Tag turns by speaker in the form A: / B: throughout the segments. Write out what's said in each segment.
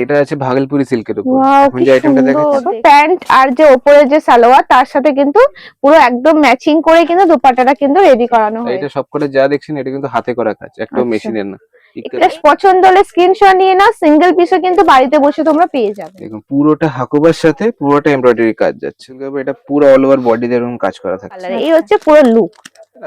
A: এটা আছে ভাগলপুরি সিল্কের উপর।
B: ওয়াও,
A: এখন
B: কি
A: যে আইটেমটা
B: সুন্দর
A: দেখাচ্ছি
B: প্যান্ট আর যে উপরে যে সালোয়ার তার সাথে কিন্তু পুরো একদম ম্যাচিং করে কিন্তু দুপাট্টাটা কিন্তু রেডি করানো হয়।
A: এটা সবকটা যা দেখছেন এটা কিন্তু হাতে করা কাজ, একটাও
B: আচ্ছা,
A: মেশিনের না।
B: এটা পছন্দ হলে স্ক্রিনশট নিয়ে নাও, সিঙ্গেল পিসও কিন্তু বাড়িতে বসে তোমরা পেয়ে যাবে।
A: দেখুন পুরোটা হাকুবার সাথে পুরোটা এমব্রয়ডারি কাজ যাচ্ছে, এটা পুরো অল ওভার বডি দিয়ে এরকম কাজ করা থাকে।
B: এই হচ্ছে পুরো লুক।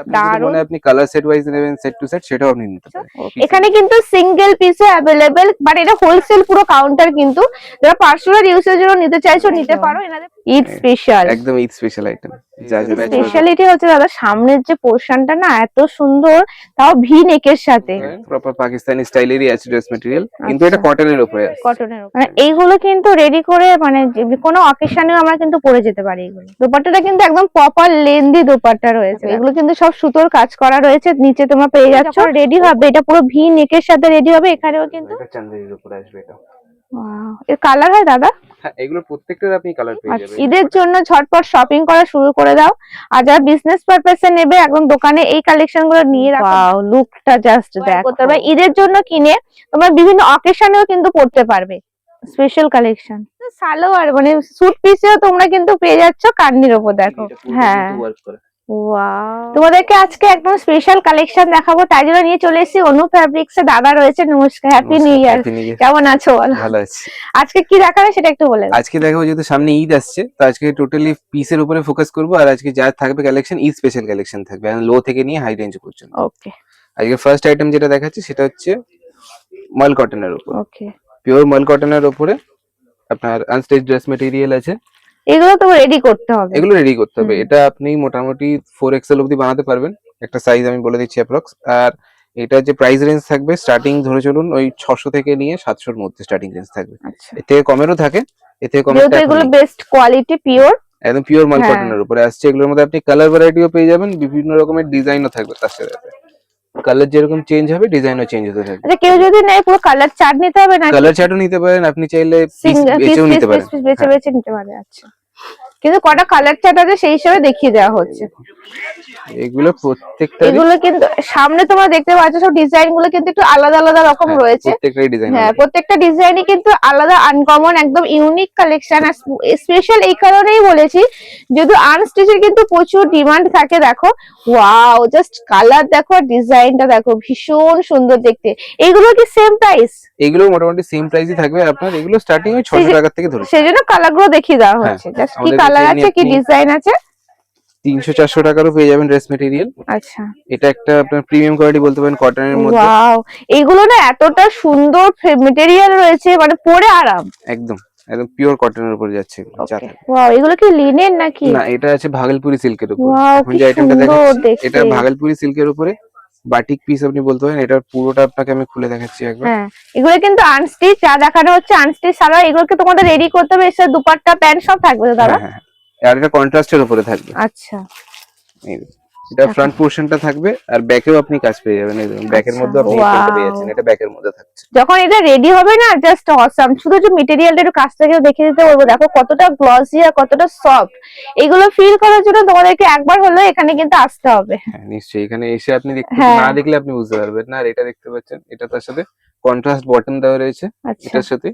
A: আপনি যদি মনে হয় আপনি কালার সেট ওয়াইজ নেবেন, সেট টু সেট, সেটাও আপনি নিতে পারেন।
B: এখানে কিন্তু সিঙ্গেল পিসে অ্যাভেলেবেল, বাট এটা হোলসেল পুরো কাউন্টার, কিন্তু যারা পার্সোনাল ইউজের জন্য নিতে চাইছো নিতে পারো। এনাদের ঈদ স্পেশাল,
A: একদম ঈদ স্পেশাল আইটেম। যা যা
B: স্পেশালিটি হচ্ছে দাদা সামনের যে পোরশনটা না এত সুন্দর, তাও ভি নেকের সাথে
A: প্রপার পাকিস্তানি স্টাইলেরই আছে ড্রেস ম্যাটেরিয়াল, কিন্তু এটা কটনের উপরে আছে।
B: কটনের উপরে এইগুলো কিন্তু রেডি করে মানে কোনো অকেশনেও আমরা কিন্তু পরে যেতে পারি। এগুলো দোপাট্টাটা কিন্তু একদম প্রপার লেন্দি দোপাট্টা রয়েছে, এগুলো কিন্তু সব সুতোর কাজ করা রয়েছে। নিচে তোমরা পেয়ে যাচ্ছ রেডি হবে, এটা পুরো ভি নেকের সাথে রেডি হবে। এখানেও কিন্তু
A: এটা চান্দেরির উপরে আসবে। এটা
B: ওয়াও, এর কালার হয় দাদা?
A: হ্যাঁ, এগুলো প্রত্যেকটার আপনি কালার পেয়ে যাবেন।
B: ঈদের জন্য ঝটপট শপিং করা শুরু করে দাও, আর যারা বিজনেস পারপাসে নেবে একদম দোকানে এই কালেকশন গুলো নিয়ে রাখো। ওয়াও, লুকটা জাস্ট দেখো। তবে ঈদের জন্য কিনে তোমরা বিভিন্ন অকেশনেও কিন্তু পড়তে পারবে। স্পেশাল কালেকশন সালোয়ার মানে স্যুট পিসেও তোমরা কিন্তু পেয়ে যাচ্ছ কান্নির উপর। দেখো, হ্যাঁ ওয়াও, তোমাদেরকে আজকে একদম স্পেশাল কালেকশন দেখাবো, তাই জন্য নিয়ে চলে এসেছি অনু ফ্যাব্রিক্স এ। দাদা রয়েছে, নমস্কার, হ্যাপি নিউ ইয়ার। কেমন আছো বলো?
A: ভালো আছি।
B: আজকে কি দেখাবে সেটা একটু বলে দাও।
A: আজকে দেখাবো, যেহেতু সামনে ঈদ আসছে, তো আজকে টোটালি পিসের উপরে ফোকাস করব। আর আজকে যা থাকবে কালেকশন ঈদ স্পেশাল কালেকশন থাকবে, লো থেকে নিয়ে হাই রেঞ্জ পর্যন্ত।
B: ওকে,
A: আজকে ফার্স্ট আইটেম যেটা দেখাচ্ছি সেটা হচ্ছে মাল কটনের উপর।
B: ওকে,
A: পিওর মাল কটনের উপরে আপনার আনস্টিচ ড্রেস মেটেরিয়াল আছে।
B: এগুলো তো রেডি করতে হবে,
A: এগুলো রেডি করতে হবে। এটা আপনি মোটামুটি 4XL অবধি বানাতে পারবেন, একটা সাইজ আমি বলে দিচ্ছি অ্যাপ্রক্স। আর এটা যে প্রাইস রেঞ্জ থাকবে স্টার্টিং ধরে চলুন ওই 600 থেকে নিয়ে 700 এর মধ্যে স্টার্টিং রেঞ্জ থাকবে। এর থেকে কমেরও থাকে, এর থেকে কমেরটা
B: এগুলো বেস্ট কোয়ালিটি পিওর,
A: একদম পিওর মাল কটনের উপরে আসছে। এগুলোর মধ্যে আপনি কালার ভ্যারাইটিও পেয়ে যাবেন, বিভিন্ন রকমের ডিজাইনও থাকবে তার সাথে। কালার যেরকম চেঞ্জ হবে ডিজাইনও চেঞ্জ হতে থাকবে।
B: আচ্ছা, কেউ যদি নেয় পুরো কালার চার্ট নিতে হবে না?
A: কালার চার্টও নিতে পারেন, আপনি চাইলে পিস বেচেও নিতে পারেন।
B: বেছে বেছে নিতে পারে। আচ্ছা, কিন্তু কটা কালার চার্ট আছে সেই হিসেবে দেখিয়ে দেওয়া হচ্ছে।
A: এগুলো প্রত্যেকটা,
B: এগুলো কিন্তু সামনে তোমরা দেখতে পাচ্ছ সব ডিজাইন গুলো কিন্তু একটু আলাদা আলাদা রকম রয়েছে।
A: প্রত্যেকটাই ডিজাইন,
B: হ্যাঁ, প্রত্যেকটা ডিজাইনই কিন্তু আলাদা, আনকমন, একদম ইউনিক কালেকশন। আর স্পেশাল এই কারণেই বলেছি, যেহেতু আনস্টিচের কিন্তু প্রচুর ডিমান্ড থাকে। দেখো, ওয়াও, জাস্ট কালার দেখো, ডিজাইনটা দেখো, ভীষণ সুন্দর দেখতে। এগুলো কি সেম প্রাইস?
A: এগুলো মোটামুটি সেম প্রাইসই থাকবে আপনার। এগুলো স্টার্টিং ওই 600 টাকা থেকে ধরে,
B: সেজন্য কালার গুলো দেখিয়ে দেওয়া হচ্ছে। জাস্ট কি কালার আছে, কি ডিজাইন আছে।
A: 300-400 টাকারও পেয়ে যাবেন ড্রেস মেটেরিয়াল।
B: আচ্ছা,
A: এটা একটা আপনার প্রিমিয়াম কোয়ালিটি বলতে পারেন কটনের মধ্যে।
B: ওয়াও, এগুলো না এতটা সুন্দর মেটেরিয়াল রয়েছে, মানে পরে আরাম।
A: একদম একদম পিওর কটনের উপর যাচ্ছে।
B: ওয়াও, এগুলো কি লিনেন নাকি?
A: না, এটা আছে ভাগলপুরি সিল্কের উপর।
B: ওয়াও,
A: এখন
B: কি
A: যে আইটেমটা দেখাচ্ছি
B: দেখতে।
A: এটা ভাগলপুরি সিল্কের উপরে বাটিক পিস আপনি বলতে পারেন। এটা পুরোটা আপনাকে আমি খুলে দেখাচ্ছি একবার।
B: হ্যাঁ, এগুলো কিন্তু আনস্টিচ, যা দেখানো হচ্ছে আনস্টিচ সালোয়ার। এগুলোকে তোমাদের রেডি করতে হবে, এর দুপাট্টা প্যান্ট সব থাকবে তো দাদা?
A: হ্যাঁ, আর এটা কন্ট্রাস্টের উপরে থাকবে।
B: আচ্ছা,
A: এটা ফ্রন্ট পোরশনটা থাকবে, আর ব্যাকেও আপনি কাজ পেয়ে যাবেন। এই ব্যাকের মধ্যে আপনি এটা পেয়ে যাচ্ছেন, এটা ব্যাকের মধ্যে থাকছে।
B: যখন এটা রেডি হবে না, জাস্ট অসাম। শুধু যে মেটেরিয়ালটা একটু কাছ থেকে দেখে দিতে বলবো, দেখো কতটা গ্লসি আর কতটা সফট। এগুলো ফিল করার জন্য তোমাদেরকে একবার হলো এখানে কিন্তু আসতে হবে।
A: হ্যাঁ, নিশ্চয়ই এখানে এসে আপনি না দেখলে আপনি বুঝতে পারবেন না। আর এটা দেখতে পাচ্ছেন, এটা তার সাথে কন্ট্রাস্ট বটন দেওয়া রয়েছে এটার সাথে।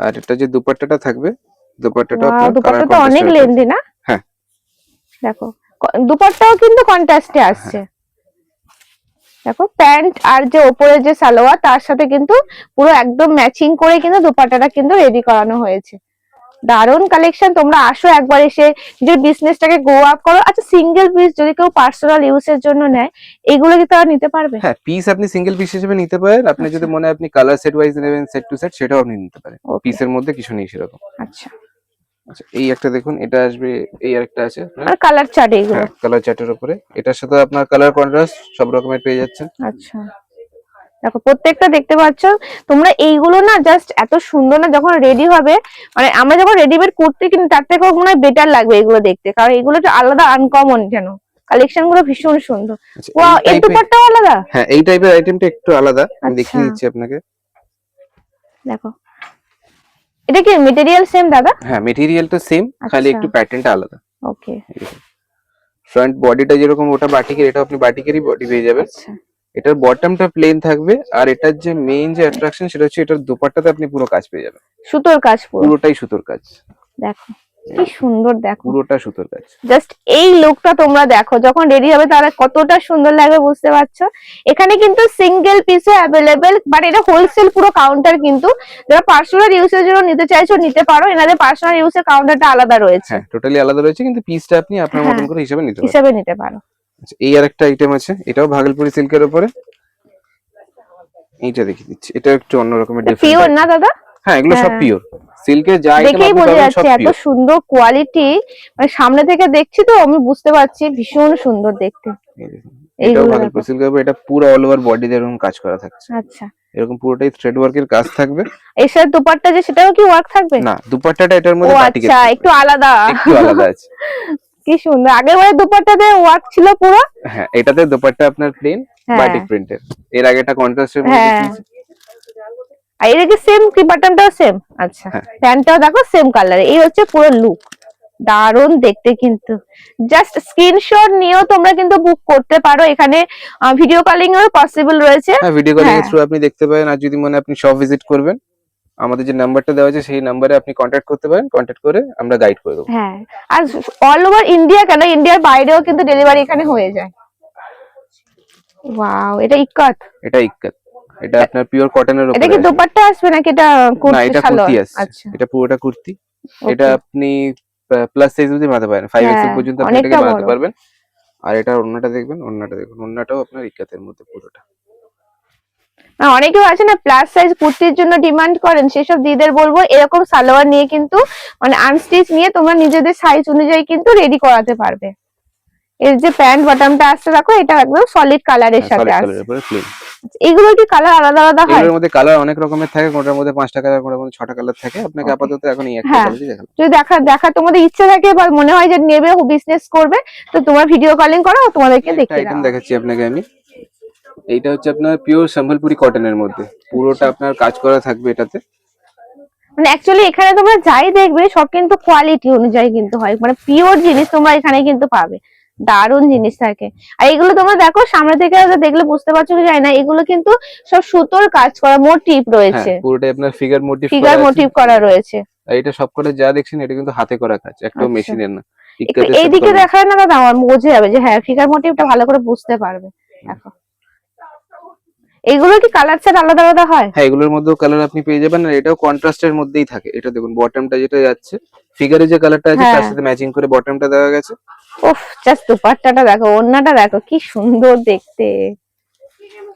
A: আর এটা যে দুপাট্টাটা থাকবে, দুপাট্টাটা আপনার
B: দুপাট্টাটা অনেক লেন্দি না?
A: হ্যাঁ,
B: দেখো দুপাট্টাও কিন্তু কন্ট্রাস্টে আসছে। দেখো, প্যান্ট আর যে উপরে যে সালোয়ার তার সাথে কিন্তু পুরো একদম ম্যাচিং করে কিন্তু দুপাট্টাটা কিন্তু রেডি করানো হয়েছে। দারুন কালেকশন, তোমরা আসো একবার, এসে নিজের বিজনেসটাকে গ্রো আপ করো। আচ্ছা, সিঙ্গেল পিস যদি কেউ পার্সোনাল ইউজের জন্য নেয়, এগুলো কি তারা নিতে পারবে?
A: হ্যাঁ, পিস আপনি সিঙ্গেল পিস হিসেবে নিতে পারেন। আপনি যদি মনে হয় আপনি কালার সেট ওয়াইজ নেবেন, সেট টু সেট, সেটাও আপনি নিতে পারেন। পিসের মধ্যে কিছু নেই সেরকম।
B: আচ্ছা,
A: আচ্ছা, এই একটা দেখুন, এটা আসবে। এই আরেকটা আছে
B: আর কালার চার্ট, এইগুলো
A: কালার চার্টের উপরে। এটার সাথে আপনার কালার কন্ট্রাস্ট সব রকমের পেয়ে যাচ্ছেন।
B: আচ্ছা, দেখো প্রত্যেকটা দেখতে পাচ্ছ তোমরা। এইগুলো না জাস্ট এত সুন্দর না, যখন রেডি হবে, মানে আমরা যখন রেডিমেড কুর্তি কিনি তার থেকেও মনে হয় বেটার লাগবে এগুলো দেখতে, কারণ এগুলো একটু আলাদা, আনকমন যেন। কালেকশন গুলো ভীষণ সুন্দর। ওয়াও, এর দুপাট্টাও আলাদা?
A: হ্যাঁ, এই টাইপের আইটেমটা একটু আলাদা, আমি দেখিয়ে দিচ্ছি আপনাকে। দেখো,
B: এটা কি মেটেরিয়াল সেম দাদা?
A: হ্যাঁ, মেটেরিয়ালটা সেম, খালি একটু প্যাটার্নটা আলাদা।
B: ওকে,
A: ফ্রন্ট বডিটা যেরকম ওটা বাটিকের, এটা আপনি বাটিকেরই বডি পেয়ে যাবেন। এটার বটমটা প্লেন থাকবে, আর এটার যে মেইন যে অ্যাট্রাকশন সেটা হচ্ছে এটার দোপাট্টাতে আপনি পুরো কাজ পেয়ে যাবেন।
B: সুতোর কাজ পুরো,
A: পুরোটাই সুতোর কাজ।
B: দেখো কি সুন্দর, দেখো
A: পুরোটা সুতোর কাজ।
B: জাস্ট এই লুকটা তোমরা দেখো, যখন রেডি হবে তাহলে কতটা সুন্দর লাগবে বুঝতে পারছো। এখানে কিন্তু সিঙ্গেল পিসে অ্যাভেলেবেল, বাট এটা হোলসেল পুরো কাউন্টার, কিন্তু যারা পার্সোনাল ইউজের জন্য নিতে চাইছো নিতে পারো, এনাদের পার্সোনাল ইউজের কাউন্টারটা আলাদা রয়েছে।
A: হ্যাঁ, টোটালি আলাদা রয়েছে, কিন্তু পিসটা আপনি আপনার মতন করে হিসাবে নিতে পারেন।
B: হিসাবে নিতে পারো।
A: আচ্ছা, এই আরেকটা আইটেম আছে, এটাও ভাগলপুরি সিল্কের উপরে। এইটা দেখিয়ে দিচ্ছি, এটা একটু অন্য রকমের ডিফারেন্ট।
B: পিওর না দাদা?
A: হ্যাঁ, এগুলো সব পিওর সিল্কের, যা আইটেম
B: দেখেই
A: আপনি
B: বোঝা
A: পাবেন সব
B: যাচ্ছে এত
A: পিওর।
B: সুন্দর কোয়ালিটি, মানে সামনে থেকে দেখছি তো আমি বুঝতে পারছি ভীষণ সুন্দর দেখতে।
A: এটাও ভাগলপুরি সিল্কের উপরে, এটা পুরো অল ওভার বডিতে এরকম কাজ করা থাকছে।
B: আচ্ছা,
A: এরকম পুরোটাই থ্রেড ওয়ার্কের কাজ থাকবে।
B: এর সাথে দুপাট্টা যে সেটাও কি ওয়ার্ক থাকবে?
A: না, দুপাট্টাটা এটার মধ্যে বাটিকের
B: আচ্ছা,
A: থাকবে।
B: একটু আলাদা,
A: একটু আলাদা আছে।
B: কি সুন্দর। আগের বারে দুপাট্টাতে ওয়ার্ক ছিল পুরো।
A: হ্যাঁ, এটাতে দুপাট্টা আপনার প্লেন বাটিক প্রিন্টের, এর আগে এটা কন্ট্রাস্টের মধ্যে দেখিয়েছি।
B: আর এর কি সেম, কি বাটনটাও সেম? আচ্ছা, প্যান্টটাও দেখো সেম কালার। এই হচ্ছে পুরো লুক, দারুণ দেখতে কিন্তু। জাস্ট স্ক্রিনশট নিয়েও তোমরা কিন্তু বুক করতে পারো, এখানে ভিডিও কলিং এর পসিবল রয়েছে।
A: হ্যাঁ, ভিডিও কলিং এর থ্রু আপনি দেখতে পারেন, আর যদি মনে আপনি শপ ভিজিট করবেন, আমাদের যে নাম্বারটা দেওয়া আছে সেই নাম্বারে আপনি কন্ট্যাক্ট করতে পারেন, কন্ট্যাক্ট করে আমরা গাইড করে দেবো।
B: হ্যাঁ, আর অল ওভার ইন্ডিয়া কেন, ইন্ডিয়ার বাইরেও কিন্তু ডেলিভারি এখানে হয়ে যায়। ওয়াও, এটা ইক্কাত?
A: এটা ইক্কাত, এটা আপনার পিওর কটনের উপরে।
B: এটা কি দোপাট্টা আসবে নাকি এটা কুর্তি?
A: না, এটা কুর্তি আসছে।
B: আচ্ছা,
A: এটা পুরোটা কুর্তি। এটা আপনি প্লাস সাইজ অবধি বানাতে পারেন, 5XL পর্যন্ত আপনি এটাকে বানাতে পারবেন। আর এটা ওড়নাটা দেখবেন, ওড়নাটা দেখুন, ওড়নাটাও আপনার ইক্কাতের মধ্যে পুরোটা।
B: অনেকেও আছে না প্লাস সাইজ কুর্তির জন্য ডিমান্ড করেন, সেসব দিদিদের বলবো এরকম সালোয়ার নিয়ে কিন্তু, মানে আনস্টিচ নিয়ে তোমরা নিজেদের সাইজ অনুযায়ী কিন্তু রেডি করাতে পারবে। এর যে প্যান্ট বটমটা আসছে দেখো, এটা একদম সলিড কালারের সাথে আসছে। এগুলো কি কালার আলাদা আলাদা হয়?
A: এর মধ্যে কালার অনেক রকমের থাকে, কোনটার মধ্যে 5টা কালার, কোনটার মধ্যে 6টা কালার থাকে। আপনাকে আপাতত এখন এই একটা কালারই দেখাবো।
B: যদি দেখা তোমাদের ইচ্ছে থাকে বা মনে হয় যে নেবে, বিজনেস করবে, তো তোমরা ভিডিও কলিং করো, তোমাদেরকে দেখিয়ে
A: আইটেম দেখাচ্ছি আপনাকে আমি। এইটা হচ্ছে আপনার পিওর সম্বলপুরি কটনের মধ্যে, পুরোটা আপনার কাজ করা থাকবে এটাতে।
B: মানে অ্যাকচুয়ালি এখানে তোমরা যাই দেখবে সব কিন্তু কোয়ালিটি অনুযায়ী কিন্তু হয়, মানে পিওর জিনিস তোমরা এখানে কিন্তু পাবে, দারুণ জিনিস থাকে। আর এগুলো তোমরা দেখো সামনে থেকে দেখলে বুঝতে পারছো কি জানি না, এগুলো কিন্তু সব সুতোর কাজ করা মোটিভ রয়েছে।
A: পুরোটাই আপনার ফিগার
B: মোটিভ করা রয়েছে।
A: আর এটা সবকটা যা দেখছেন এটা কিন্তু হাতে করা কাজ, একটাও মেশিনের না।
B: এইদিকে দেখায় না দাদা, আমার বোঝা যাবে যে হ্যাঁ ফিগার মোটিভটা ভালো করে বুঝতে পারবে। দেখো এগুলো কি কালার সেট আলাদা আলাদা হয়?
A: হ্যাঁ, এগুলোর মধ্যেও কালার আপনি পেয়ে যাবেন, আর এটাও কন্ট্রাস্টের মধ্যেই থাকে। এটা দেখুন বটমটা যেটা যাচ্ছে ফিগারে যে কালারটা আছে তার সাথে ম্যাচিং করে বটমটা দেওয়া গেছে।
B: উফ, জাস্ট দুপাট্টাটা দেখো, ওড়নাটা দেখো কি সুন্দর দেখতে,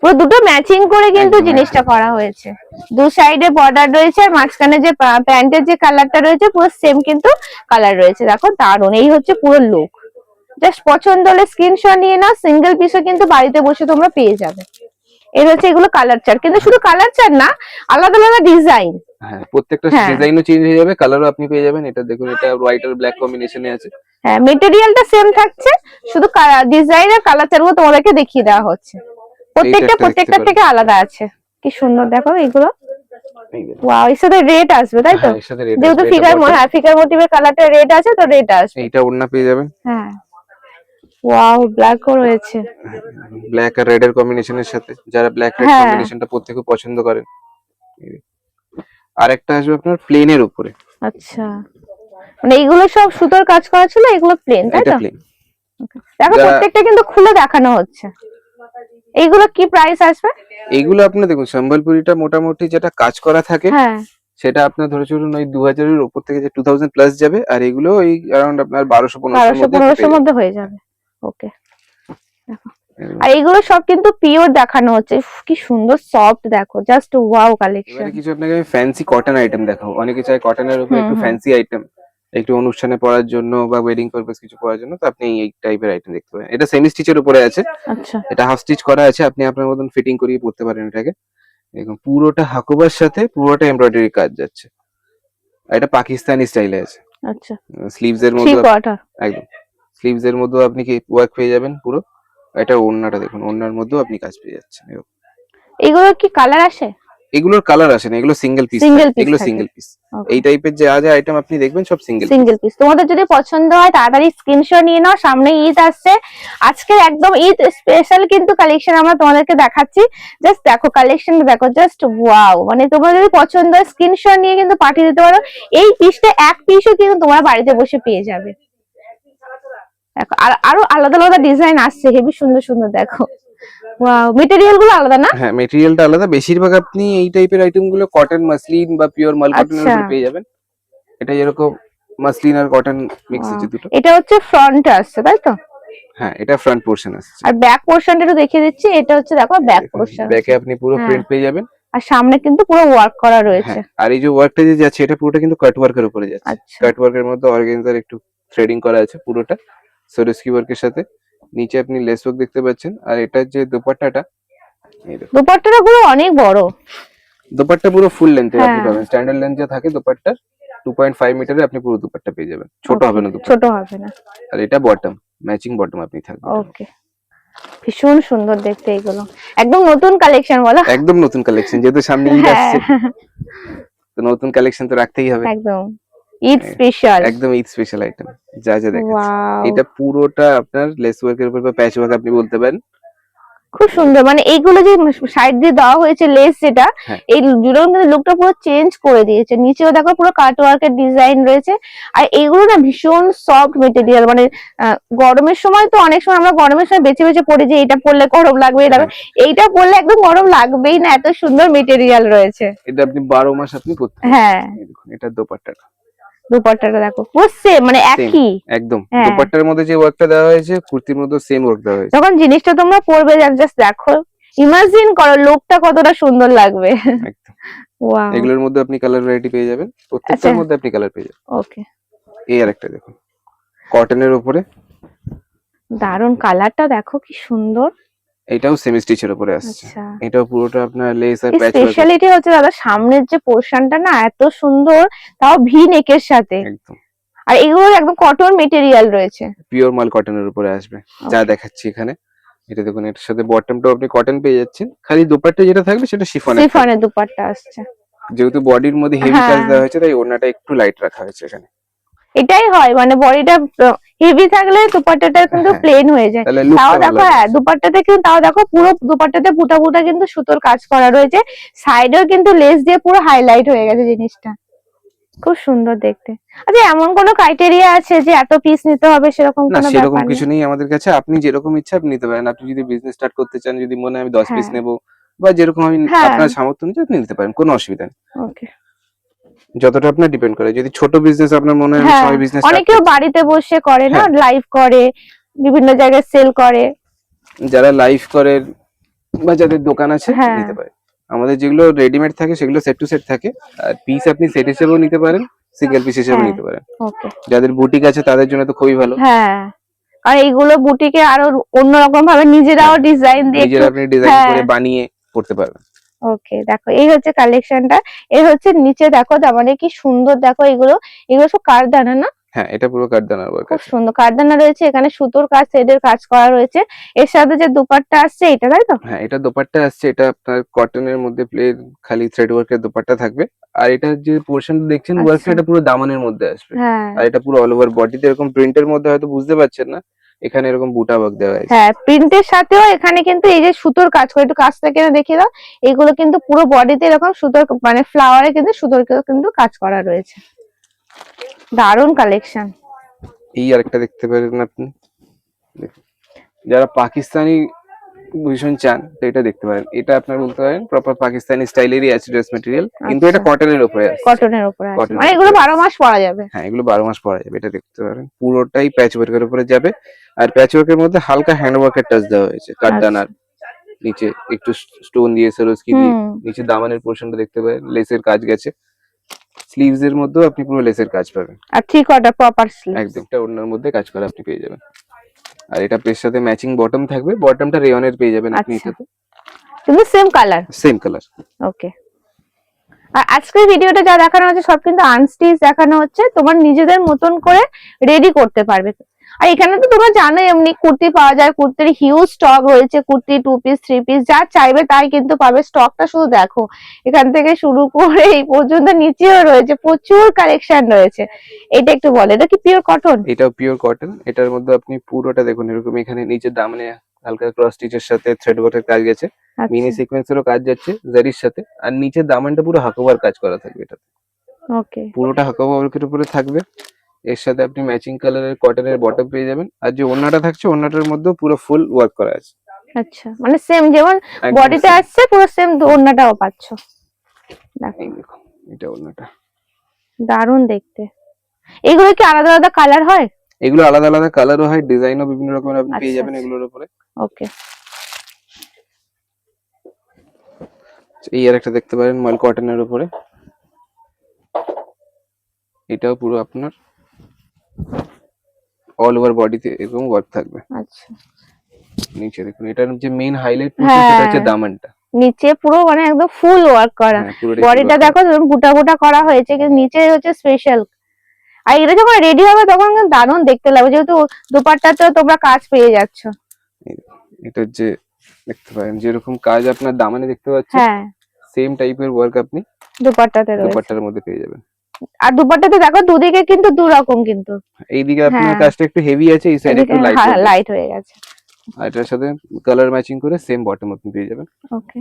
B: পুরো দুটো ম্যাচিং করে কিন্তু জিনিসটা করা হয়েছে। দু সাইডে বর্ডার রয়েছে, আর মাঝখানে যে প্যান্টের যে কালারটা রয়েছে পুরো সেম কিন্তু কালার রয়েছে। দেখো দারুণ, এই হচ্ছে পুরো লুক। জাস্ট পছন্দ হলে স্ক্রিনশট নিয়ে নাও, সিঙ্গেল পিসও কিন্তু বাড়িতে বসে তোমরা পেয়ে যাবে। এর হচ্ছে এগুলো কালার চার্ট, কিন্তু শুধু কালার চার্ট না, আলাদা আলাদা ডিজাইন।
A: হ্যাঁ, প্রত্যেকটা ডিজাইনও চেঞ্জ হয়ে যাবে, কালারও আপনি পেয়ে যাবেন। এটা দেখুন, এটা হোয়াইট আর ব্ল্যাক কম্বিনেশনে আছে।
B: হ্যাঁ, মেটেরিয়ালটা সেম থাকছে, শুধু ডিজাইন আর কালার চার্টগুলো তোমাদেরকে দেখিয়ে দেওয়া হচ্ছে। প্রত্যেকটা থেকে আলাদা আছে। কি সুন্দর দেখো এগুলো। ওয়াও, এর সাথে রেড আসবে তাই তো? যেহেতু ফিগার মোটিভের কালারটা রেড আছে, তো রেড আসবে।
A: এইটা ওড়না পেয়ে যাবেন।
B: হ্যাঁ, ওয়াও, ব্ল্যাকও রয়েছে,
A: ব্ল্যাক আর রেড এর কম্বিনেশনের সাথে, যারা ব্ল্যাক রেড কম্বিনেশনটা পড়তে খুব পছন্দ করেন। আরেকটা আসবে আপনার প্লেনের উপরে।
B: আচ্ছা, মানে এইগুলো সব সুতোর কাজ করা ছিল, এগুলো প্লেন তাই তো? দেখো প্রত্যেকটা কিন্তু খুলে দেখানো হচ্ছে। এইগুলো কি প্রাইস আসবে?
A: এইগুলো আপনি দেখুন, সম্বলপুরিটা মোটামুটি যেটা কাজ করা থাকে সেটা আপনার ধরে চলুন ওই 2000 এর উপর থেকে যে 2000 প্লাস যাবে, আর এগুলো ওই अराउंड আপনার 1200-1500
B: এর মধ্যে হয়ে যাবে। ওকে, আর এগুলো সব কিন্তু পিওর দেখানো হচ্ছে। কি সুন্দর সফট, দেখো জাস্ট ওয়াও কালেকশন।
A: এবারে কিছু আপনাকে আমি ফ্যান্সি কটন আইটেম দেখাবো। অনেকে চায় কটনের উপর একটু ফ্যান্সি আইটেম, একটু অনুষ্ঠানে পরার জন্য বা ওয়েডিং পারপাস কিছু পরার জন্য, তো আপনি এই টাইপের আইটেম দেখতে পারেন। এটা সেমি স্টিচের উপরে আছে।
B: আচ্ছা,
A: এটা হাফ স্টিচ করা আছে, আপনি আপনার মতন ফিটিং করিয়ে পরতে পারেন এটাকে। দেখুন পুরোটা হাকুবার সাথে পুরোটা এমব্রয়ডারি কাজ যাচ্ছে, আর এটা পাকিস্তানি স্টাইলে আছে।
B: আচ্ছা,
A: স্লিভস এর মধ্যে একদম স্লিভস এর মধ্যে আপনি কি ওয়ার্ক পেয়ে যাবেন পুরো। এটা ওড়নাটা দেখুন, ওড়নার মধ্যেও আপনি কাজ পেয়ে যাচ্ছেন।
B: এগুলো কি কালার আসে?
A: এগুলোর কালার আসে না, এগুলো সিঙ্গেল পিস, এগুলো সিঙ্গেল পিস। এই টাইপের যা যা আইটেম আপনি দেখবেন সব সিঙ্গেল
B: পিস। তোমাদের যদি পছন্দ হয় তাড়াতাড়ি স্ক্রিনশট নিয়ে নাও, সামনে ঈদ আসছে। আজকে একদম ঈদ স্পেশাল কিন্তু কালেকশন আমরা তোমাদেরকে দেখাচ্ছি। জাস্ট দেখো কালেকশনটা দেখো, জাস্ট ওয়াও। মানে তোমার যদি পছন্দ হয় স্ক্রিনশট নিয়ে কিন্তু পাঠিয়ে দিতে পারো। এই পিসটা এক পিসও কিন্তু তোমরা বাড়িতে বসে পেয়ে যাবে। দেখো আর আরো আলাদা আলাদা ডিজাইন আসছে, হেভি সুন্দর সুন্দর। দেখো ওয়াও, মেটেরিয়াল গুলো আলাদা না?
A: হ্যাঁ, মেটেরিয়ালটা আলাদা। বেশিরভাগ আপনি এই টাইপের আইটেম গুলো কটন, মাসলিন বা পিওর মাল কটনের উপরে পেয়ে যাবেন। এটা এরকম মাসলিন আর কটন মিক্স আছে দুটো।
B: এটা হচ্ছে ফ্রন্ট আসছে তাই তো?
A: হ্যাঁ, এটা ফ্রন্ট পোরশন আসছে।
B: আর ব্যাক পোরশনটা একটু দেখিয়ে দিচ্ছি। এটা হচ্ছে দেখো ব্যাক পোরশন,
A: ব্যাকে আপনি পুরো প্রিন্ট পেয়ে যাবেন।
B: আর সামনে কিন্তু পুরো ওয়ার্ক করা রয়েছে।
A: আর এই যে ওয়ার্কটা যে যাচ্ছে এটা পুরোটা কিন্তু কাট ওয়ার্কের উপরে যাচ্ছে। কাট ওয়ার্কের মধ্যে অর্গানজার একটু থ্রেডিং করা আছে পুরোটা সরস্কি ওয়ার্কের সাথে। নিচে আপনি লেস ওয়ার্ক দেখতে পাচ্ছেন। আর এটার যে দোপাট্টাটা,
B: দোপাট্টাটা পুরো অনেক বড়।
A: দোপাট্টা পুরো ফুল লেন্থে আপনি পাবেন। স্ট্যান্ডার্ড লেন্থ যা থাকে দোপাট্টার 2.5 মিটারে আপনি পুরো দোপাট্টা পেয়ে যাবেন। ছোট হবে না দোপাট্টা,
B: ছোট হবে না।
A: আর এটা বটম, ম্যাচিং বটম আপনি থাকবে।
B: ওকে, ভীষণ সুন্দর দেখতে এগুলো। একদম নতুন কালেকশন বলো?
A: একদম নতুন কালেকশন, যেহেতু সামনে ঈদ আসছে তো নতুন কালেকশন তো রাখতেই হবে।
B: একদম ঈদ স্পেশাল,
A: একদম ঈদ স্পেশাল আইটেম যা যা দেখাচ্ছি। এটা পুরোটা আপনার লেস ওয়ার্কের উপর বা প্যাচ ওয়ার্ক আপনি বলতে পারেন।
B: খুব সুন্দর। মানে এইগুলো যে সাইড দিয়ে দেওয়া হয়েছে লেস, যেটা এই জুড়েও কিন্তু লুকটা পুরো চেঞ্জ করে দিয়েছে। নিচেও দেখো পুরো কাট ওয়ার্কের ডিজাইন রয়েছে। আর এইগুলো না ভীষণ সফট মেটেরিয়াল। মানে গরমের সময় তো অনেক সময় আমরা গরমের সময় বেছে বেছে পড়ি যে এটা পরলে গরম লাগবে, এটা এইটা পরলে একদম গরম লাগবেই না, এত সুন্দর মেটেরিয়াল রয়েছে।
A: এটা আপনি 12 মাস আপনি পরতে পারবেন।
B: হ্যাঁ,
A: দেখুন এটা দোপাট্টাটা,
B: দোপাট্টাটা দেখো পুরো সেম, মানে একই
A: একদম। দোপাট্টার মধ্যে যে ওয়ার্কটা দেওয়া হয়েছে কুর্তির মধ্যে সেম ওয়ার্ক দেওয়া হয়েছে।
B: যখন জিনিসটা তোমরা পরবে জাস্ট দেখো, ইমাজিন করো লুকটা কতটা সুন্দর লাগবে।
A: একদম ওয়াও। এগুলোর মধ্যে আপনি কালার ভ্যারাইটি পেয়ে যাবেন, প্রত্যেকটার মধ্যে আপনি কালার পেয়ে যাবেন।
B: ওকে,
A: এই আরেকটা দেখুন কটনের উপরে,
B: দারুন কালারটা দেখো কি সুন্দর।
A: এটাও সেমি স্টিচের উপরে আসছে। এটাও পুরোটা আপনার লেস আর প্যাচ ওয়ার্ক।
B: স্পেশালিটি হচ্ছে দাদা সামনের যে পোরশনটা না এত সুন্দর, তাও ভি নেকের সাথে।
A: একদম।
B: আর এগুলো একদম কটন মেটেরিয়াল রয়েছে,
A: পিওর মাল কটনের উপরে আসবে যা দেখাচ্ছি এখানে। এটা দেখুন, এটার সাথে বটমটাও আপনি কটন পেয়ে যাচ্ছেন। খালি দোপাট্টা যেটা থাকবে সেটা শিফনের
B: দোপাট্টা আসছে।
A: যেহেতু বডির মধ্যে হেভি কাজ দেওয়া হয়েছে তাই ওড়নাটা একটু লাইট রাখা হয়েছে এখানে।
B: এটাই হয়, মানে বডিটা হেভি থাকলে দোপাট্টাটা কিন্তু প্লেন হয়ে যায়। তাও দেখো দোপাট্টাতে কিন্তু তাও দেখো পুরো দোপাট্টাতে বুটা বুটা কিন্তু সুতোর কাজ করা রয়েছে। সাইডেও কিন্তু লেস দিয়ে পুরো হাইলাইট হয়ে গেছে জিনিসটা, খুব সুন্দর দেখতে। আচ্ছা, এমন কোনো ক্রাইটেরিয়া আছে যে এত পিস নিতে হবে সেরকম কোনো ব্যাপার? না,
A: সেরকম কিছু নেই আমাদের কাছে। আপনি যেরকম ইচ্ছা আপনি নিতে পারেন। আপনি যদি বিজনেস স্টার্ট করতে চান, যদি মনে হয় আমি 10 পিস নেব বা যেরকম আমি আপনার সামর্থ্য অনুযায়ী আপনি নিতে পারেন, কোনো অসুবিধা নেই।
B: ওকে,
A: যতটা আপনার ডিপেন্ড করে। যদি ছোট বিজনেস আপনার মনে হয় সবাই বিজনেস,
B: অনেকেও বাড়িতে বসে করে না, লাইভ করে, বিভিন্ন জায়গায় সেল করে,
A: যারা লাইভ করে বা যাদের দোকান আছে নিতে পারে। আমাদের যেগুলো রেডিমেড থাকে সেগুলো সেট টু সেট থাকে। আর পিস আপনি সেট হিসেবেও নিতে পারেন, সিঙ্গেল পিস হিসেবেও নিতে পারেন।
B: ওকে,
A: যাদের বুটিক আছে তাদের জন্য তো খুবই ভালো।
B: হ্যাঁ, আর এইগুলো বুটিকে আরো অন্যরকম ভাবে নিজেরাও ডিজাইন দিয়ে
A: আপনি ডিজাইন করে বানিয়ে করতে পারবেন।
B: ওকে, দেখো এই হচ্ছে কালেকশনটা। এর হচ্ছে নিচে দেখো, মানে কি সুন্দর দেখো। এগুলো সব কারদানা না?
A: হ্যাঁ, এটা পুরো কারদানার ওয়ার্ক।
B: খুব সুন্দর কারদানা রয়েছে এখানে, সুতোর কাজ, থ্রেডের কাজ করা রয়েছে। এর সাথে যে দোপাট্টা আসছে এটা, তাই তো?
A: হ্যাঁ, এটা দোপাট্টা আসছে। এটা আপনার কটনের মধ্যে প্লেন খালি থ্রেড ওয়ার্কের দোপাট্টা থাকবে। আর এটা যে পোরশনটা দেখছেন ওয়ার্কটা, এটা পুরো দামানের মধ্যে আসবে। আর এটা পুরো অল ওভার বডিতে এরকম প্রিন্টের মধ্যে হয়তো বুঝতে পারছেন না, এখানে এরকম বুটা ওয়ার্ক দেওয়া আছে।
B: হ্যাঁ, প্রিন্টের সাথেও এখানে কিন্তু এই যে সুতোর কাজ করে, একটু কাজ থেকে দেখিয়ে দাও। এগুলো কিন্তু পুরো বডিতে এরকম সুতোর, মানে ফ্লাওয়ারে কিন্তু সুতোর কিন্তু কাজ করা রয়েছে। দারুন কালেকশন।
A: এই আরেকটা দেখতে পারেন আপনি, যারা পাকিস্তানি ভীষণ চান তো এটা দেখতে পারেন। এটা আপনার বলতে পারেন প্রপার পাকিস্তানি স্টাইলেরই আছে ড্রেস ম্যাটেরিয়াল, কিন্তু এটা কটনের উপরে আছে।
B: কটনের উপরে আছে, মানে এগুলো 12 মাস পরা যাবে।
A: হ্যাঁ, এগুলো 12 মাস পরা যাবে। এটা দেখতে পারেন পুরোটাই প্যাচ ওয়ার্কের উপরে যাবে। আর প্যাচ ওয়ার্কের মধ্যে হালকা হ্যান্ড ওয়ার্কের টাচ দেওয়া হয়েছে। কাঠদানার নিচে একটু স্টোন দিয়ে, সরস্কি দিয়ে নিচে দামানের পোরশনটা দেখতে পারেন লেসের কাজ গেছে। স্লিভস এর মধ্যেও আপনি পুরো লেসের কাজ পাবেন।
B: আর থ্রি কোয়ার্টার প্রপার স্লিভ
A: একদম, এটা ওড়নার মধ্যে কাজ করা আপনি পেয়ে যাবেন। আর এটা পের সাথে ম্যাচিং বটম থাকবে। বটমটা রেয়নের পেয়ে যাবেন আপনি এটাতে,
B: কিন্তু same colour.
A: Same colour.
B: Okay, আর আজকের ভিডিওটা যা দেখানো হচ্ছে সব কিন্তু আনস্টিচ দেখানো হচ্ছে, তোমার নিজেদের মতন করে রেডি করতে পারবে। আর এখানে তো তোমরা জানো এমনি কুর্তি পাওয়া যায়, কুর্তির হিউজ স্টক রয়েছে, কুর্তি 2 পিস 3 পিস যা চাইবে তাই কিন্তু পাবে। স্টকটা শুধু দেখো, এখান থেকে শুরু করে এই পর্যন্ত নিচেও রয়েছে, প্রচুর কালেকশন রয়েছে। এটা একটু বলে, এটা কি পিওর কটন?
A: এটাও পিওর কটন। এটার মধ্যে আপনি পুরোটা দেখুন এরকম, এখানে নিচের দামনে হালকা ক্রস স্টিচের সাথে থ্রেড ওয়ার্কের কাজ গেছে, মিনি
B: আচ্ছা,
A: সিকোয়েন্সেরও কাজ যাচ্ছে জারির সাথে। আর নিচের দামানটা পুরো হাকোবার কাজ করা থাকবে, এটা
B: ওকে।
A: পুরোটা হাকোবা ওয়ার্কের উপরে থাকবে। এর সাথে আপনি ম্যাচিং কালারের কটনের বটম পেয়ে যাবেন। আর যে ওড়নাটা থাকছে, ওড়নাটার মধ্যেও পুরো ফুল ওয়ার্ক করা আছে।
B: আচ্ছা, মানে সেম যেমন
A: একদম
B: বডিতে
A: same।
B: আসছে পুরো সেম ওড়নাটাও পাচ্ছ। দেখো,
A: এই দেখুন, এটা ওড়নাটা।
B: দারুণ দেখতে। এগুলো কি আলাদা আলাদা কালার হয়?
A: এগুলো আলাদা আলাদা কালারও হয়, ডিজাইনও বিভিন্ন রকমের আপনি পেয়ে
B: আচ্ছা
A: যাবেন
B: আচ্ছা,
A: এগুলোর উপরে।
B: ওকে।
A: এই আর একটা দেখতে পারেন মাল কটনের উপরে, এটাও পুরো আপনার অল ওভার বডিতে এরকম ওয়ার্ক থাকবে।
B: আচ্ছা,
A: নিচে দেখুন, এটার যে মেইন হাইলাইট সেটা
B: হ্যাঁ,
A: হচ্ছে দামানটা।
B: নিচে পুরো মানে একদম ফুল ওয়ার্ক করা।
A: হ্যাঁ, পুরোটাই
B: বডিটা দেখো গোটা গোটা করা হয়েছে, কিন্তু নিচে হচ্ছে স্পেশাল। আর এটা যখন রেডি হবে তখন কিন্তু দারুণ দেখতে লাগবে, যেহেতু দুপাট্টাতে তোমরা কাজ পেয়ে যাচ্ছ।
A: এটার যে দেখতে পারেন যেরকম কাজ আপনার দামানে দেখতে পাচ্ছেন,
B: হ্যাঁ,
A: সেম টাইপের ওয়ার্ক আপনি
B: দুপাট্টাতে রয়েছে।
A: দুপাট্টার মধ্যে পেয়ে যাবেন।
B: আর দুপাট্টাতে দেখো দুদিকে কিন্তু দু রকম কিন্তু।
A: এইদিকে আপনার
B: হ্যাঁ,
A: কাজটা একটু হেভি আছে, এই সাইডে একটু লাইট হয়ে গেছে।
B: লাইট হয়ে গেছে।
A: আর এটার সাথে কালার ম্যাচিং করে সেম বটম আপনি পেয়ে যাবেন।
B: ওকে,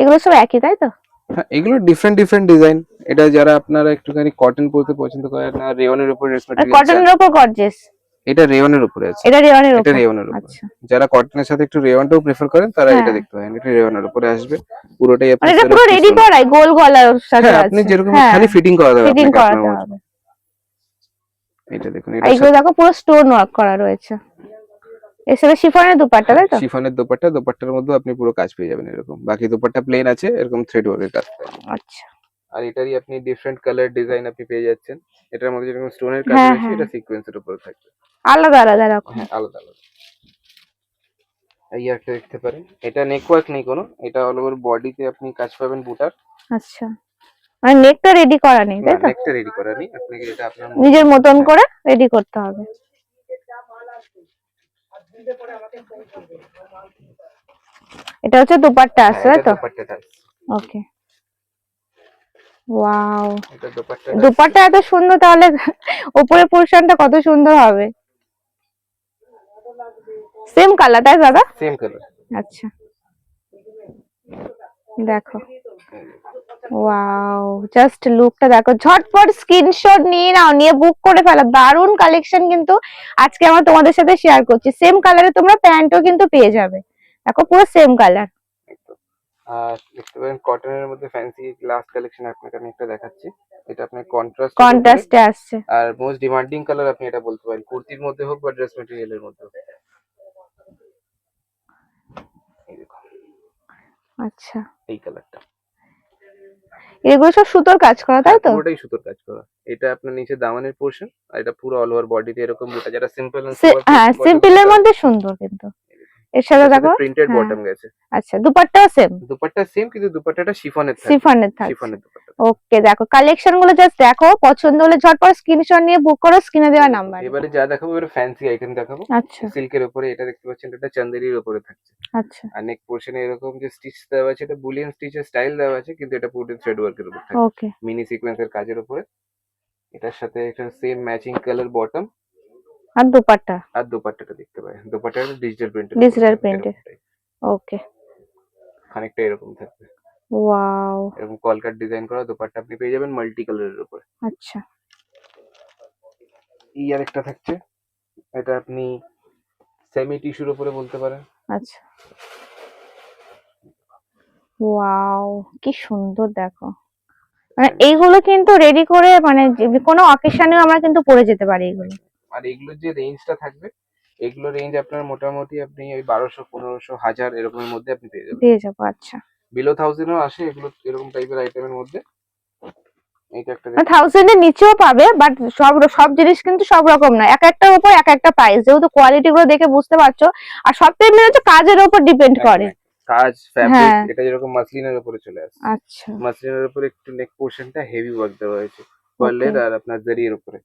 B: এগুলো সব একই তাই তো?
A: হ্যাঁ, এগুলো ডিফারেন্ট ডিফারেন্ট ডিজাইন। এটা যারা আপনারা একটুখানি কটন পরতে পছন্দ করেন না, রেয়নের উপর ড্রেস
B: আর
A: ম্যাটেরিয়াল চান,
B: কটনের উপর গর্জিয়াস?
A: এটা রেয়নের উপরে আছে।
B: এটা রেওয়ানের
A: এটা
B: উপর?
A: রেয়নের উপরে।
B: আচ্ছা,
A: যারা কটনের সাথে একটু রেয়নটাও প্রেফার করেন তারা এটা
B: হ্যাঁ,
A: দেখতে পারেন, এটা রেয়নের উপরে আসবে পুরোটাই
B: মানে
A: আপনার
B: এটা পুরো
A: সেলফ
B: রেডি
A: পিছন।
B: করাই গোল গলার সাথে
A: হ্যাঁ, আপনি
B: আছে।
A: যেরকম
B: হ্যাঁ,
A: খালি ফিটিং করা যাবে
B: ফিটিং
A: আপনাকে আপনার
B: করাতে
A: মতো।
B: হবে।
A: এটা দেখুন,
B: আর
A: এটার
B: এগুলো
A: সাথে
B: দেখো পুরো স্টোন ওয়ার্ক করা রয়েছে। এর সাথে শিফনের দুপাট্টা তাই তো?
A: শিফনের দোপাট্টা, দোপাট্টার মধ্যে আপনি পুরো কাজ পেয়ে যাবেন এরকম। বাকি দোপাট্টা প্লেন আছে, এরকম থ্রেড ওয়ার্কের কাজ পাবেন।
B: আচ্ছা,
A: আর এটারই আপনি ডিফারেন্ট কালার ডিজাইন আপনি পেয়ে যাচ্ছেন। এটার মধ্যে যেরকম স্টোনের কাজ
B: হ্যাঁ
A: রয়েছে,
B: হ্যাঁ,
A: এটা সিকোয়েন্সের উপরে থাকবে।
B: আলাদা আলাদা রকম।
A: হ্যাঁ, আলাদা আলাদা। এই একটা দেখতে পারেন, এটা নেকওয়ার্ক নেই কোনো, এটা অল ওভার বডিতে আপনি কাজ পাবেন বুটার।
B: আচ্ছা, মানে নেকটা রেডি করা নেই
A: না,
B: তাই তো?
A: নেকটা রেডি করা নেই, আপনাকে এটা আপনার
B: নিজের মতন
A: হ্যাঁ,
B: করে রেডি করতে হবে। এটা হচ্ছে দুপাট্টা
A: হ্যাঁ,
B: আছে তাই
A: এটা
B: তো?
A: দোপাট্টাটা আছে।
B: ওকে, ওয়াও,
A: এটা দোপাট্টাটা আছে।
B: দুপাট্টা এত সুন্দর, তাহলে উপরের পোরশনটা কত সুন্দর হবে। সেম কালার তাই দাদা?
A: Same colour.
B: আচ্ছা, দেখো, ওয়াও, জাস্ট লুকটা দেখো, ঝটপট স্ক্রিনশট নিয়ে নাও, নিয়ে বুক করে ফেলো। দারুন কালেকশন কিন্তু আজকে আমরা তোমাদের সাথে শেয়ার করছি। সেম কালারে তোমরা প্যান্টও কিন্তু পেয়ে যাবে, দেখো পুরো সেম কালার।
A: আর দেখতে পারেন কটনের মধ্যে ফ্যান্সি গ্লাস কালেকশন আপনাকে আমি একটা দেখাচ্ছি। এটা আপনার কন্ট্রাস্টের উপরে।
B: কন্ট্রাস্টে আসছে।
A: আর মোস্ট ডিমান্ডিং কালার আপনি এটা বলতে পারেন, কুর্তির মধ্যে হোক বা ড্রেস মেটেরিয়ালের মধ্যে হোক। এই দেখুন,
B: আচ্ছা,
A: এই কালারটা।
B: এগুলো সব সুতোর কাজ করা তাই
A: হ্যাঁ,
B: তো?
A: পুরোটাই সুতোর কাজ করা। এটা আপনার নিচে দামানের পোর্শন, আর এটা পুরো অল ওভার বডিতে এরকম বুটা, যারা সিম্পল এন্ড সোবার
B: হ্যাঁ,
A: পছন্দ
B: সিম্পলের
A: করেন।
B: মধ্যে সুন্দর কিন্তু। এর সাথে
A: এটার সাথে
B: দেখো,
A: প্রিন্টেড
B: হ্যাঁ,
A: বটম গেছে।
B: আচ্ছা, দুপাট্টাও সেম?
A: দুপাট্টা সেম, কিন্তু দুপাট্টাটা শিফনের থাকবে।
B: শিফনের থাকছে।
A: শিফনের দুপাট্টা।
B: ওকে, দেখো কালেকশন গুলো জাস্ট দেখো, পছন্দ হলে ঝটপট স্ক্রিনশট নিয়ে বুক করো স্ক্রিনে দেওয়া নাম্বার।
A: এবারে যা দেখাবো এবারে ফ্যান্সি আইটেম দেখাবো।
B: আচ্ছা
A: সিল্কের উপরে এটা দেখতে পাচ্ছেন, এটা চান্দেরির উপরে থাকছে।
B: আচ্ছা,
A: আর নেক পোর্শনে এরকম যে স্টিচ দেওয়া আছে, এটা বুলিয়ান স্টিচের স্টাইল দেওয়া আছে, কিন্তু এটা পুরোটা থ্রেড ওয়ার্কের উপর থাকে,
B: ওকে।
A: মিনি সিকোয়েন্সের কাজের উপরে। এটার সাথে একটা সেম ম্যাচিং কালার বটম।
B: আর দুপাট্টা?
A: আর দোপাট্টাটা দেখতে পারেন, দোপাট্টাটা ডিজিটাল প্রিন্টের
B: ডিজিটাল প্রিন্টের? ওকে,
A: খানিকটা এরকম থাকবে।
B: ওয়াও,
A: এরকম কলকাট ডিজাইন করা দোপাট্টা আপনি পেয়ে যাবেন মাল্টি কালারের উপরে।
B: আচ্ছা,
A: এই আরেকটা থাকছে, এটা আপনি সেমি টিস্যুর উপরে বলতে পারেন।
B: আচ্ছা, ওয়াও, কি সুন্দর দেখো। মানে এইগুলো কিন্তু রেডি করে মানে যে কোনো অকেশনেও আমরা কিন্তু পরে যেতে পারি এগুলো।
A: আর এগুলোর যে রেঞ্জটা থাকবে, এগুলো রেঞ্জ আপনার মোটামুটি আপনি ওই 1200, 1500, 1000 এরকমের মধ্যে আপনি পেয়ে যাবেন।
B: পেয়ে যাবো, আচ্ছা।
A: বিলো 1000 ও আসে এগুলো, এরকম টাইপের আইটেমের মধ্যে। এইটা একটা
B: মানে 1000 এর নিচেও পাবে, বাট সব সব জিনিস কিন্তু সব রকম না, এক একটার উপর এক একটা প্রাইস, যেহেতু কোয়ালিটি গুলো দেখে বুঝতে পারছো। আর সবটাই মেন হচ্ছে কাজের উপর ডিপেন্ড করে।
A: কাজ ফ্যাব্রিক,
B: হ্যাঁ,
A: এটা যেরকম মাসলিনের উপরে চলে আসে।
B: আচ্ছা,
A: মাসলিনের উপরে একটু নেক পোর্শনটা হেভি ওয়ার্ক দেওয়া হয়েছে
B: ওকে,
A: পার্লের আর আপনার জারির উপরে।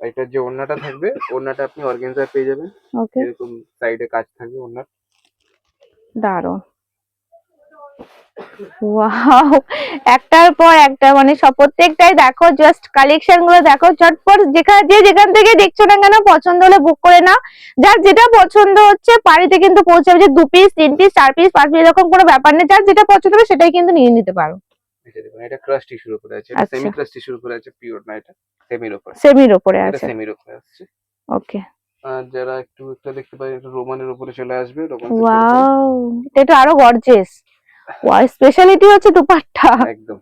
A: এটার যে ওড়নাটা থাকবে, ওড়নাটা আপনি অর্গানজা পেয়ে যাবেন।
B: ওকে,
A: এরকম সাইডে কাজ থাকবে ওড়নার।
B: দারুন। ওয়াও, একটার পর একটা, মানে সব প্রত্যেকটাই দেখো, জাস্ট কালেকশন গুলো দেখো, চটপট যেখান থেকে দেখছো না কেন, পছন্দ হলে বুক করে নাও। যার যেটা পছন্দ হচ্ছে বাড়িতে কিন্তু পৌঁছাবে, যে 2 পিস 3 পিস 4 পিস 5 পিস এরকম কোনো ব্যাপার নেই, যার যেটা পছন্দ হবে সেটাই কিন্তু নিয়ে নিতে পারো।
A: এটা ক্রাশ টিস্যুর উপরে আছে, এটা
B: আচ্ছা,
A: সেমি ক্রাশ টিস্যুর উপরে আছে, পিওর না, এটা সেমির উপরে।
B: সেমির উপরে
A: এটা
B: আছে।
A: সেমির উপরে আসছে।
B: ওকে,
A: আর যারা একটু একটা দেখতে পারেন, একটু রোমানের উপরে চলে আসবে, রোমান সিল্কের উপরে।
B: ওয়াও, এটা আরো গর্জিয়াস। ওয়াও, স্পেশালিটি হচ্ছে দুপাট্টা,
A: একদম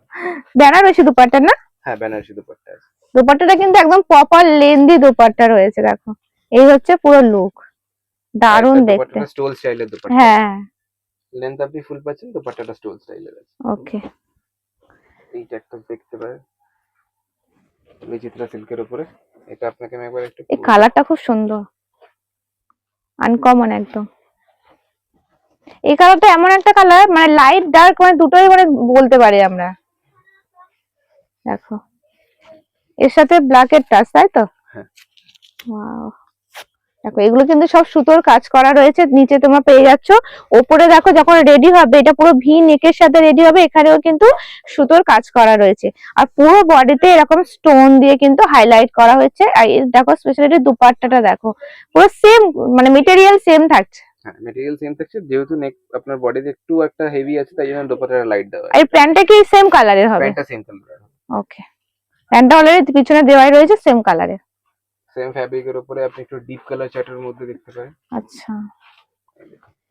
B: বেনারসি দুপাট্টা না?
A: হ্যাঁ, বেনারসি দুপাট্টা আছে।
B: দুপাট্টাটা কিন্তু একদম প্রপার লেন্দি দুপাট্টা রয়েছে, দেখো। এই হচ্ছে পুরো লুক, দারুণ দেখতে।
A: দুপাট্টাটা স্টোল স্টাইলের দুপাট্টা।
B: হ্যাঁ,
A: লেন্থ আপনি ফুল পাচ্ছেন, দুপাট্টাটা স্টোল স্টাইলের আছে।
B: ওকে।
A: এইটা একটা দেখতে পারেন, বিচিত্রা সিল্কের উপরে। এটা আপনাকে আমি একবার একটু
B: এই কালারটা খুব সুন্দর, আনকমন একদম। এই কালারটা এমন একটা কালার, মানে লাইট ডার্ক, মানে দুটোই মানে বলতে পারি আমরা। দেখো, এর সাথে ব্ল্যাক এর টাচ, তাই তো?
A: হ্যাঁ।
B: ওয়াও, দেখো এগুলো কিন্তু সব সুতোর কাজ করা রয়েছে, নিচে তোমরা পেয়ে যাচ্ছ। ওপরে দেখো যখন রেডি হবে, এটা পুরো ভি নেকের সাথে রেডি হবে, এখানেও কিন্তু সুতোর কাজ করা রয়েছে। আর পুরো বডিতে এরকম স্টোন দিয়ে কিন্তু হাইলাইট করা হয়েছে। আর দেখো স্পেশালি দুপাট্টাটা দেখো, পুরো সেম, মানে মেটেরিয়াল সেম থাকছে।
A: হ্যাঁ, মেটেরিয়াল সেম থাকছে, যেহেতু নেক আপনার বডিতে একটু একটা হেভি আছে, তাই জন্য দুপাট্টাটা লাইট দেওয়া
B: আর প্যান্টটা কি সেম কালারের হবে?
A: প্যান্টটা সেম কালার।
B: ওকে, প্যান্টটা অলরেডি পিছনে দেওয়াই রয়েছে সেম কালারের।
A: সেম ফ্যাব্রিকের উপরে আপনি একটু ডিপ কালার চার্টের মধ্যে দেখতে পারেন।
B: আচ্ছা,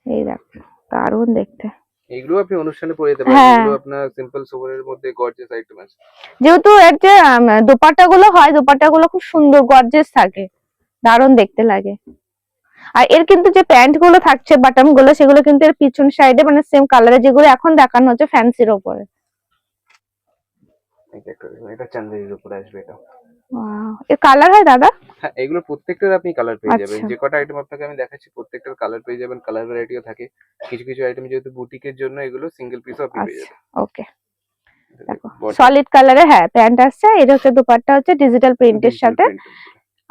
B: এই দেখো, দারুণ দেখতে।
A: এইগুলো আপনি অনুষ্ঠানে পরে যেতে পারেন,
B: হ্যাঁ,
A: এগুলো আপনার সিম্পল সোবারের মধ্যে গর্জিয়াস আইটেম আছে।
B: যেহেতু এর যে দোপাট্টা গুলো হয়, দোপাট্টা গুলো খুব সুন্দর গর্জিয়াস থাকে, দারুণ দেখতে লাগে। আর এর কিন্তু যে প্যান্ট গুলো থাকছে, বাটন গুলো, সেগুলো কিন্তু এর পিছন সাইডে মানে সেম কালারের, যেগুলো এখন দেখানো হচ্ছে ফ্যান্সির উপরে।
A: এটা চান্দেরির উপরে আসবে এটা।
B: ওয়াও, এর কালার হয় দাদা?
A: হ্যাঁ, এগুলো প্রত্যেকটার আপনি কালার পেয়ে যাবেন।
B: আচ্ছা,
A: যে কটা আইটেম আপনাকে আমি দেখাচ্ছি প্রত্যেকটার কালার পেয়ে যাবেন, কালার ভ্যারাইটিও থাকে। কিছু কিছু আইটেম যেহেতু বুটিকের জন্য, এগুলো সিঙ্গেল পিসও আপনি পেয়ে
B: আচ্ছা,
A: যাবেন।
B: ওকে। দেখো
A: Bottom,
B: সলিড কালারে, হ্যাঁ, প্যান্ট আসছে, এটা হচ্ছে দুপাট্টা, হচ্ছে ডিজিটাল প্রিন্টের
A: digital
B: সাথে।
A: print।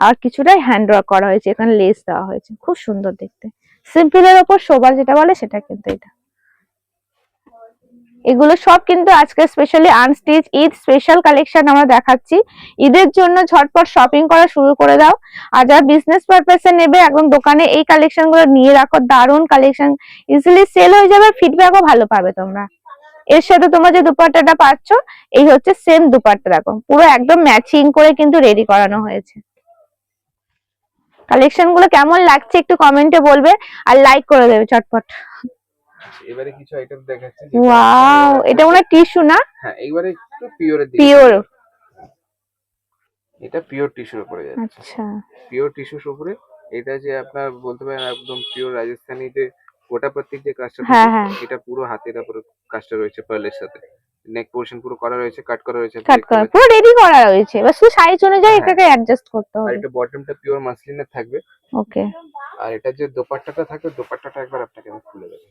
B: আর কিছুটাই হ্যান্ড ওয়ার্ক করা হয়েছে, এখানে লেস দেওয়া হয়েছে, খুব সুন্দর দেখতে। সিম্পলের ওপর শোভা যেটা বলে, সেটা কিন্তু এটা। এগুলো সব কিন্তু আজকে specially unstitch Eid special collection আমরা দেখাচ্ছি। ঈদের জন্য ঝটপট শপিং করা শুরু করে দাও। আর যারা বিজনেস পারপাসে নেবে, একদম দোকানে এই কালেকশন গুলো নিয়ে রাখো, দারুণ কালেকশন, ইজিলি সেল হয়ে যাবে, ফিডব্যাকও ভালো পাবে তোমরা। এর সাথে তোমরা যে দুপাট্টাটা পাচ্ছ, এই হচ্ছে সেম দুপাট্টা, দেখো পুরো একদম ম্যাচিং করে কিন্তু রেডি করানো হয়েছে। কালেকশন গুলো কেমন লাগছে একটু কমেন্টে বলবে, আর লাইক করে দেবে চটপট।
A: এবারে কিছু আইটেম দেখাচ্ছি।
B: ওয়াও, এটা মনে হয় টিস্যু না?
A: হ্যাঁ, এইবারে একটু পিওরের দিকে।
B: পিওর,
A: এটা পিওর টিস্যুর উপরে যাচ্ছে।
B: আচ্ছা,
A: পিওর টিস্যুর উপরে। এটা যে আপনার বলতে পারেন একদম পিওর রাজস্থানি যে গোটা প্রত্যেক যে কাজটা
B: হ্যাঁ
A: থাকে,
B: হ্যাঁ,
A: এটা পুরো হাতের উপরে কাজটা রয়েছে পার্লের সাথে। নেক পোর্শন পুরো করা রয়েছে, কাট করা রয়েছে, আপনি
B: কাট
A: দেখতে
B: করা
A: পাচ্ছেন।
B: পুরো রেডি করা রয়েছে, এবার শুধু সাইজ অনুযায়ী
A: হ্যাঁ,
B: এটাকে অ্যাডজাস্ট করতে
A: আর
B: হবে।
A: এটা বটমটা পিওর মাসলিনের থাকবে।
B: ওকে,
A: আর এটা যে দোপাট্টাটা থাকবে, দোপাট্টাটা একবার আপনাকে আমি খুলে দেবো।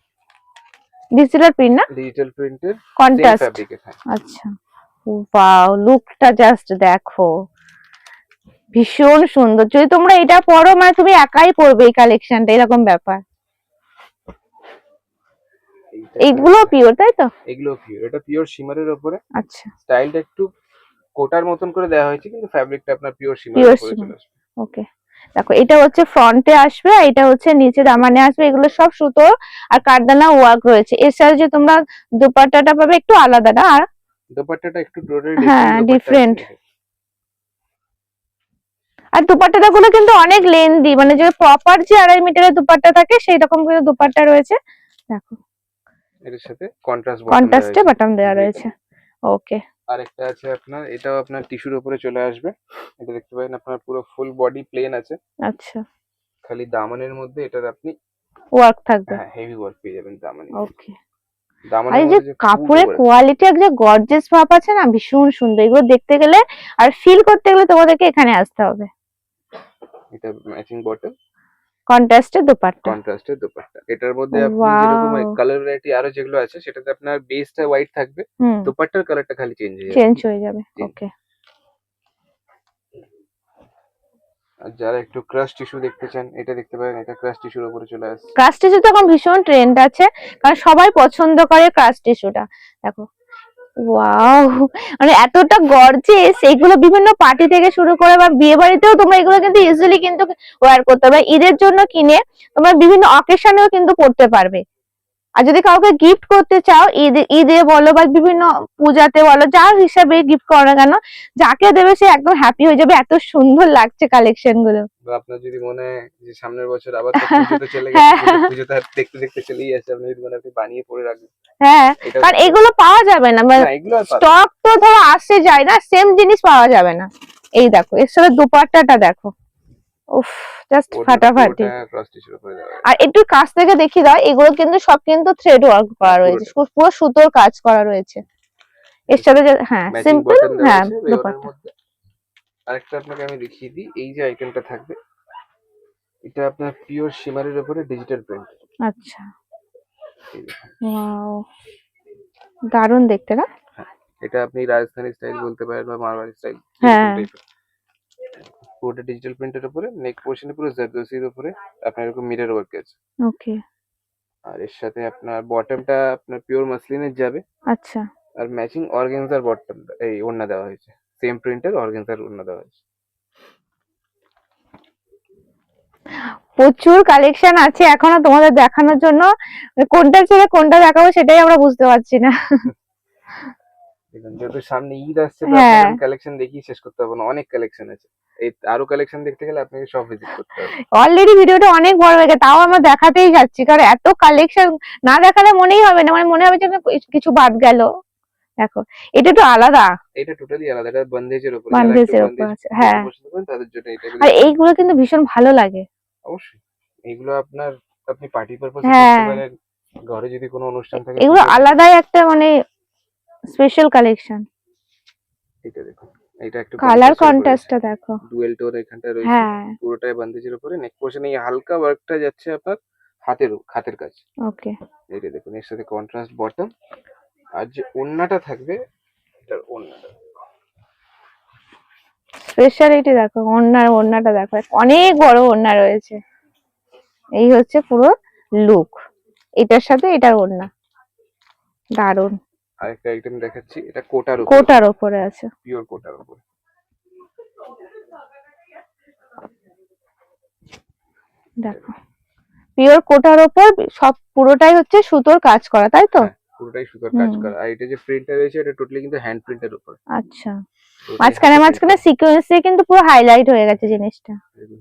B: ডিজিটাল প্রিন্ট না?
A: ডিজিটাল প্রিন্টের সেম
B: কন্ট্রাস্ট,
A: ফ্যাব্রিকে থাকে।
B: আচ্ছা। ওয়াও, লুকটা জাস্ট দেখো, ভীষণ সুন্দর। যদি তোমরা এটা পরো, মানে তুমি একাই পরবে এই কালেকশনটা, এরকম ব্যাপার। এইগুলো পিওর, তাই তো?
A: এগুলো পিওর, এটা পিওর শিমারের উপরে।
B: আচ্ছা,
A: স্টাইলটা একটু কোটার মতন করে দেওয়া হয়েছে, কিন্তু ফ্যাব্রিকটা আপনার পিওর শিমারের
B: পিওর
A: উপরে চলে আসবে।
B: ওকে, দেখো এটা হচ্ছে ফ্রন্টে আসবে, আর এটা হচ্ছে নিচে দামানে আসবে। এগুলো সব সুতো আর কাঠদানা ওয়ার্ক রয়েছে। এর সাথে যে তোমরা দুপাট্টাটা পাবে একটু আলাদা না? আর
A: দোপাট্টাটা একটু টোটালি
B: হ্যাঁ,
A: ডিফারেন্ট
B: ডিফারেন্ট। আর দুপাট্টাটা গুলো কিন্তু অনেক লেন্দি, মানে যে প্রপার যে 2.5 মিটারের দুপাট্টা থাকে, সেই রকম কিন্তু দুপাট্টা রয়েছে। দেখো
A: এর সাথে কন্ট্রাস্ট বটম দেওয়া
B: কন্ট্রাস্টে
A: হয়েছে।
B: বাটন দেওয়া রয়েছে। ওকে,
A: আরেকটা আছে আপনার, এটাও আপনার টিস্যুর উপরে চলে আসবে। এটা দেখতে পারেন, আপনার পুরো ফুল বডি প্লেন আছে,
B: আচ্ছা,
A: খালি দামানের মধ্যে এটার আপনি
B: ওয়ার্ক থাকবে।
A: হ্যাঁ হেভি ওয়ার্ক পেয়ে যাবেন দামানে।
B: ওকে, আর
A: দামানের
B: এই যে
A: মধ্যে যে
B: কাপড়ের কোয়ালিটি, এক যে গর্জিয়াস ভাব আছে না, ভীষণ সুন্দর। এগুলো দেখতে গেলে আর ফিল করতে গেলে তোমাদেরকে এখানে আসতে হবে।
A: এটা ম্যাচিং বটল,
B: কন্ট্রাস্টের দুপাট্টা।
A: কন্ট্রাস্টের দোপাট্টা। এটার মধ্যে আপনি যেরকম
B: ওয়াও,
A: কালার ভ্যারাইটি আরো যেগুলো আছে, সেটাতে আপনার বেসটা হোয়াইট থাকবে,
B: হুম,
A: দোপাট্টার কালারটা খালি চেঞ্জ হয়ে যাবে।
B: চেঞ্জ হয়ে যাবে।
A: Change।
B: ওকে,
A: আর যারা একটু ক্রাশ টিস্যু দেখতে চান এটা দেখতে পারেন, এটা ক্রাশ টিস্যুর উপরে চলে আসছে।
B: ক্রাশ টিস্যু তো এখন ভীষণ ট্রেন্ড আছে, কারণ সবাই পছন্দ করে ক্রাশ টিস্যুটা। দেখো ওয়াও, মানে এতটা গর্জিয়াস, এগুলো বিভিন্ন পার্টি থেকে শুরু করে বা বিয়ে বাড়িতেও তোমরা এগুলো কিন্তু ইজিলি কিন্তু ওয়্যার করতে পারবে। ঈদের জন্য কিনে তোমরা বিভিন্ন অকেশনেও কিন্তু পড়তে পারবে। আর যদি কাউকে গিফট করতে চাও, ঈদে বলো বা বিভিন্ন পূজাতে বলো, যার হিসাবে গিফট করো না কেন, যাকে দেবে সে একদম হ্যাপি হয়ে যাবে, এত সুন্দর লাগছে কালেকশন গুলো।
A: বা আপনার যদি মনে হয় যে সামনের বছর আবার তো পুজোতে চলে গেছে, কিন্তু পুজোতে আর দেখতে দেখতে চলেই আসছে, আপনি যদি আপনি বানিয়ে পরে রাখবেন।
B: হ্যাঁ, কারণ এগুলো পাওয়া যাবে না, স্টক তো ধরো আসে যায় না, সেম জিনিস পাওয়া যাবে না। এই দেখো এর সাথে দুপাট্টাটা দেখো, উফ জাস্ট ফাটাফাটি। আর একটু কাছ থেকে দেখিয়ে দাও, এগুলো কিন্তু সব কিন্তু থ্রেড ওয়ার্ক করা রয়েছে, পুরো সুতোর কাজ করা রয়েছে এর সাথে। হ্যাঁ সিম্পল, হ্যাঁ দুপাট্টা।
A: আরেকটা আপনাকে আমি দেখিয়ে দিই, এই যে আইটেমটা থাকবে এটা আপনার পিওর শিমারের উপরে ডিজিটাল প্রিন্ট।
B: আচ্ছা, ওয়াও দারুণ দেখতে না?
A: এটা আপনি রাজস্থানি স্টাইল বলতে পারেন বা মারওয়াড়ি স্টাইল।
B: হ্যাঁ,
A: পুরোটা ডিজিটাল প্রিন্টের উপরে, নেক পোর্শনে পুরো জারদোসির উপরে আপনার এরকম মিরর ওয়ার্ক আছে।
B: ওকে।
A: আর এর সাথে আপনার বটমটা আপনার পিওর মাসলিনের যাবে।
B: আচ্ছা,
A: আর ম্যাচিং অর্গানজার বটম এই ওড়না দেওয়া হয়েছে, সেম প্রিন্টের অর্গানজার ওড়না দেওয়া হয়েছে।
B: প্রচুর কালেকশন আছে এখনো তোমাদের দেখানোর জন্য, কোনটা ছেড়ে কোনটা দেখাবো সেটাই আমরা বুঝতে পারছি না।
A: দেখুন যেহেতু সামনে ঈদ আসছে, তো আপনাদের কালেকশন দেখিয়ে শেষ করতে হবে না, অনেক কালেকশন আছে। এই আরো কালেকশন দেখতে গেলে আপনাকে সব ভিজিট করতে হবে।
B: অলরেডি ভিডিওটা অনেক বড় হয়ে গেছে, তাও আমরা দেখাতেই যাচ্ছি, কারণ এত কালেকশন না দেখালে মনেই হবে না, মানে মনে হবে যে কিছু বাদ গেল। দেখো এটা তো আলাদা,
A: এটা টোটালি আলাদা, এটা বন্দেজের উপর,
B: বান্দেজের উপর আছে। হ্যাঁ,
A: তাদের জন্য এটা।
B: আর এইগুলো কিন্তু ভীষণ ভালো লাগে।
A: অবশ্যই এগুলো আপনার আপনি পার্টি পারপাসে করতে পারেন, ঘরে যদি কোনো অনুষ্ঠান থাকে।
B: এগুলো আলাদাই একটা মানে স্পেশাল কালেকশন।
A: এটা দেখুন, এটা একটু
B: কালার কন্ট্রাস্টটা দেখো,
A: ডুয়েল টোন এখানটা রয়েছে, পুরোটাই বান্দেজের উপরে। নেক পোর্শনে এই হালকা ওয়ার্কটা যাচ্ছে আপনার হাতের কাজ।
B: ওকে,
A: এইটা দেখুন, এর সাথে কন্ট্রাস্ট বটম। আর যে ওড়নাটা থাকবে, এটার ওড়নাটা
B: স্পেশালিটি দেখো, ওড়নাটা দেখো, অনেক বড় ওড়না রয়েছে। এই হচ্ছে পুরো লুক, এটার সাথে এটার ওড়না দারুন।
A: আরেকটা আইটেম দেখাচ্ছি, এটা কোটার
B: উপরে আছে,
A: পিওর কোটার উপরে।
B: দেখো পিওর কোটার উপর সব পুরোটাই হচ্ছে সুতোর কাজ করা, তাই তো?
A: পুরোটাই সুতোর কাজ করা। আর এটা যে প্রিন্টটা রয়েছে এটা টোটালি কিন্তু হ্যান্ড প্রিন্টের উপর।
B: আচ্ছা, মাঝখানে সিকোয়েন্স দিয়ে কিন্তু পুরো হাইলাইট হয়ে গেছে জিনিসটা।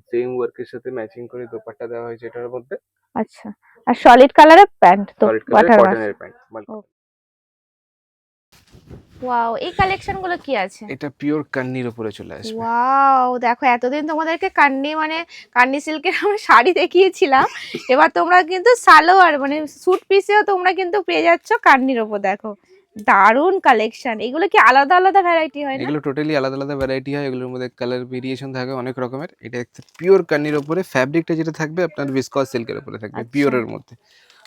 A: সেম ওয়ার্কের সাথে ম্যাচিং করে দোপাট্টা দেওয়া হয়েছে এটার মধ্যে।
B: আচ্ছা, আর সলিড কালারের প্যান্ট তো,
A: কটনের প্যান্ট।
B: ওয়াও, এই কালেকশন গুলো কি আছে?
A: এটা পিওর কান্নির উপরে চলে আসবে।
B: ওয়াও, দেখো এতদিন তোমাদেরকে কান্নি মানে কান্নি সিল্কের আমরা শাড়ি দেখিয়েছিলাম, এবার তোমরা কিন্তু সালোয়ার মানে স্যুট পিসেও তোমরা কিন্তু পেয়ে যাচ্ছ কান্নির উপর। দেখো দারুন কালেকশন, এগুলো কি আলাদা আলাদা ভ্যারাইটি হয় না?
A: এগুলো টোটালি আলাদা আলাদা ভ্যারাইটি হয়, এগুলোর মধ্যে কালার ভেরিয়েশন থাকে অনেক রকমের। এটা একটা পিওর কান্নির উপরে, ফ্যাব্রিকটা যেটা থাকবে আপনার ভিসকস সিল্কের উপরে থাকবে, পিওরের মধ্যে।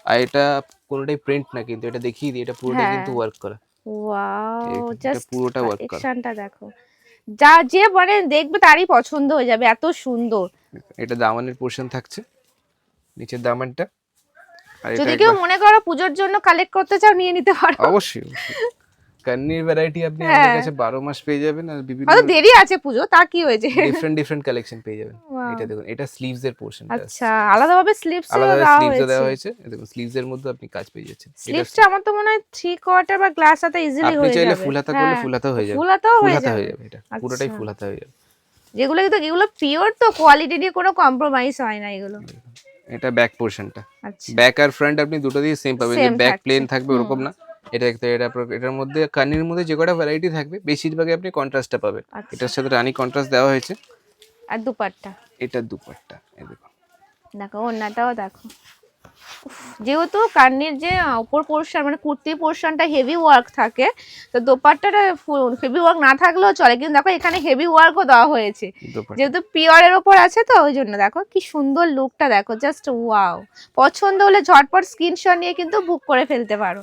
A: আর এটা কোনোটাই প্রিন্ট না, কিন্তু এটা দেখিয়ে দিই, এটা পুরোটাই কিন্তু ওয়ার্ক করা।
B: ওয়াও, জাস্ট
A: পুরোটা ওয়ার্ক করা।
B: কালেকশনটা দেখো, যা যে মানে দেখবে তারই পছন্দ হয়ে যাবে, এত সুন্দর।
A: এটা দামানের পোরশন থাকছে, নিচের দামানটা। আর
B: যদি কেউ মনে করো পূজোর জন্য কালেক্ট করতে চাও, নিয়ে নিতে পারো।
A: অবশ্যই কান্নির ভ্যারাইটি আপনি আমাদের কাছে 12 মাস পেয়ে যাবেন। আর বিভিন্ন
B: দেরি আছে পুজো, তা কি হয়েছে,
A: ডিফারেন্ট কালেকশন পেয়ে যাবেন। এটা দেখুন, এটা স্লিভস এর পোরশনটা।
B: আচ্ছা, আলাদাভাবে স্লিভস
A: দেওয়া হয়েছে। দেখুন স্লিভস এর মধ্যে আপনি কাজ পেয়ে যাচ্ছেন।
B: স্লিভসটা আমার তো মনে হয় 3/4 বা গ্লাস হাতা ইজিলি হয়ে যাবে।
A: আপনি চাইলে ফুল হাতা করলে ফুল হাতা হয়ে যাবে। ফুল হাতা হয়ে যাবে, এটা পুরোটাই ফুল হাতা হয়ে যাবে।
B: যেগুলো কিন্তু এগুলো পিওর তো, কোয়ালিটি নিয়ে কোনো কম্প্রোমাইজ হয় না এগুলো।
A: এটা ব্যাক পোরশনটা, ব্যাক আর ফ্রন্ট আপনি দুটো দিয়ে সেম পাবেন, যে ব্যাক প্লেন থাকবে ওরকম না। এটার মধ্যে কান্নির মধ্যে যে কটা ভ্যারাইটি থাকবে বেশিরভাগই আপনি কন্ট্রাস্টটা পাবেন। এটার সাথে রানী কন্ট্রাস্ট দেওয়া হয়েছে।
B: আর দুপাট্টা,
A: এটা দুপাট্টা, এই দেখুন।
B: দেখো ওড়নাটাও দেখো, যেহেতু কান্নির যে উপর পোরশন মানে কুর্তি পোরশনটা হেভি ওয়ার্ক থাকে, তো দোপাট্টাটা হেভি ওয়ার্ক না থাকলেও চলে, কিন্তু দেখো এখানে হেভি ওয়ার্কও দেওয়া হয়েছে, যেহেতু পিওরের উপর আছে তো ওই জন্য। দেখো কি সুন্দর লুকটা দেখো, জাস্ট ওয়াও। পছন্দ হলে ঝটপট স্ক্রিনশট নিয়ে কিন্তু বুক করে ফেলতে পারো।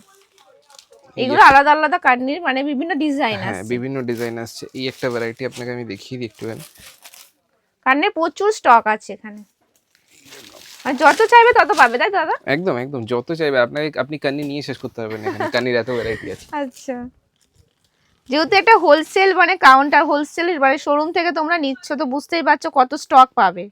B: এগুলো আলাদা আলাদা কান্নির মানে বিভিন্ন ডিজাইন আছে।
A: বিভিন্ন ডিজাইন আসছে। এই একটা ভ্যারাইটি আপনাকে আমি দেখিয়ে দিই একটুখানি।
B: কানের প্রচুর স্টক আছে এখানে, আর যত চাইবে তত পাবে, তাই তো দাদা?
A: একদম একদম, যত চাইবে আপনি কান্নি নিয়ে শেষ করতে পারবেন এখানে, কান্নির এত ভ্যারাইটি আছে।
B: আচ্ছা, যেহেতু একটা হোলসেল মানে কাউন্টার, হোলসেল মানে শোরুম থেকে তোমরা নিচ্ছ, তো বুঝতেই পারছো কত স্টক পাবে।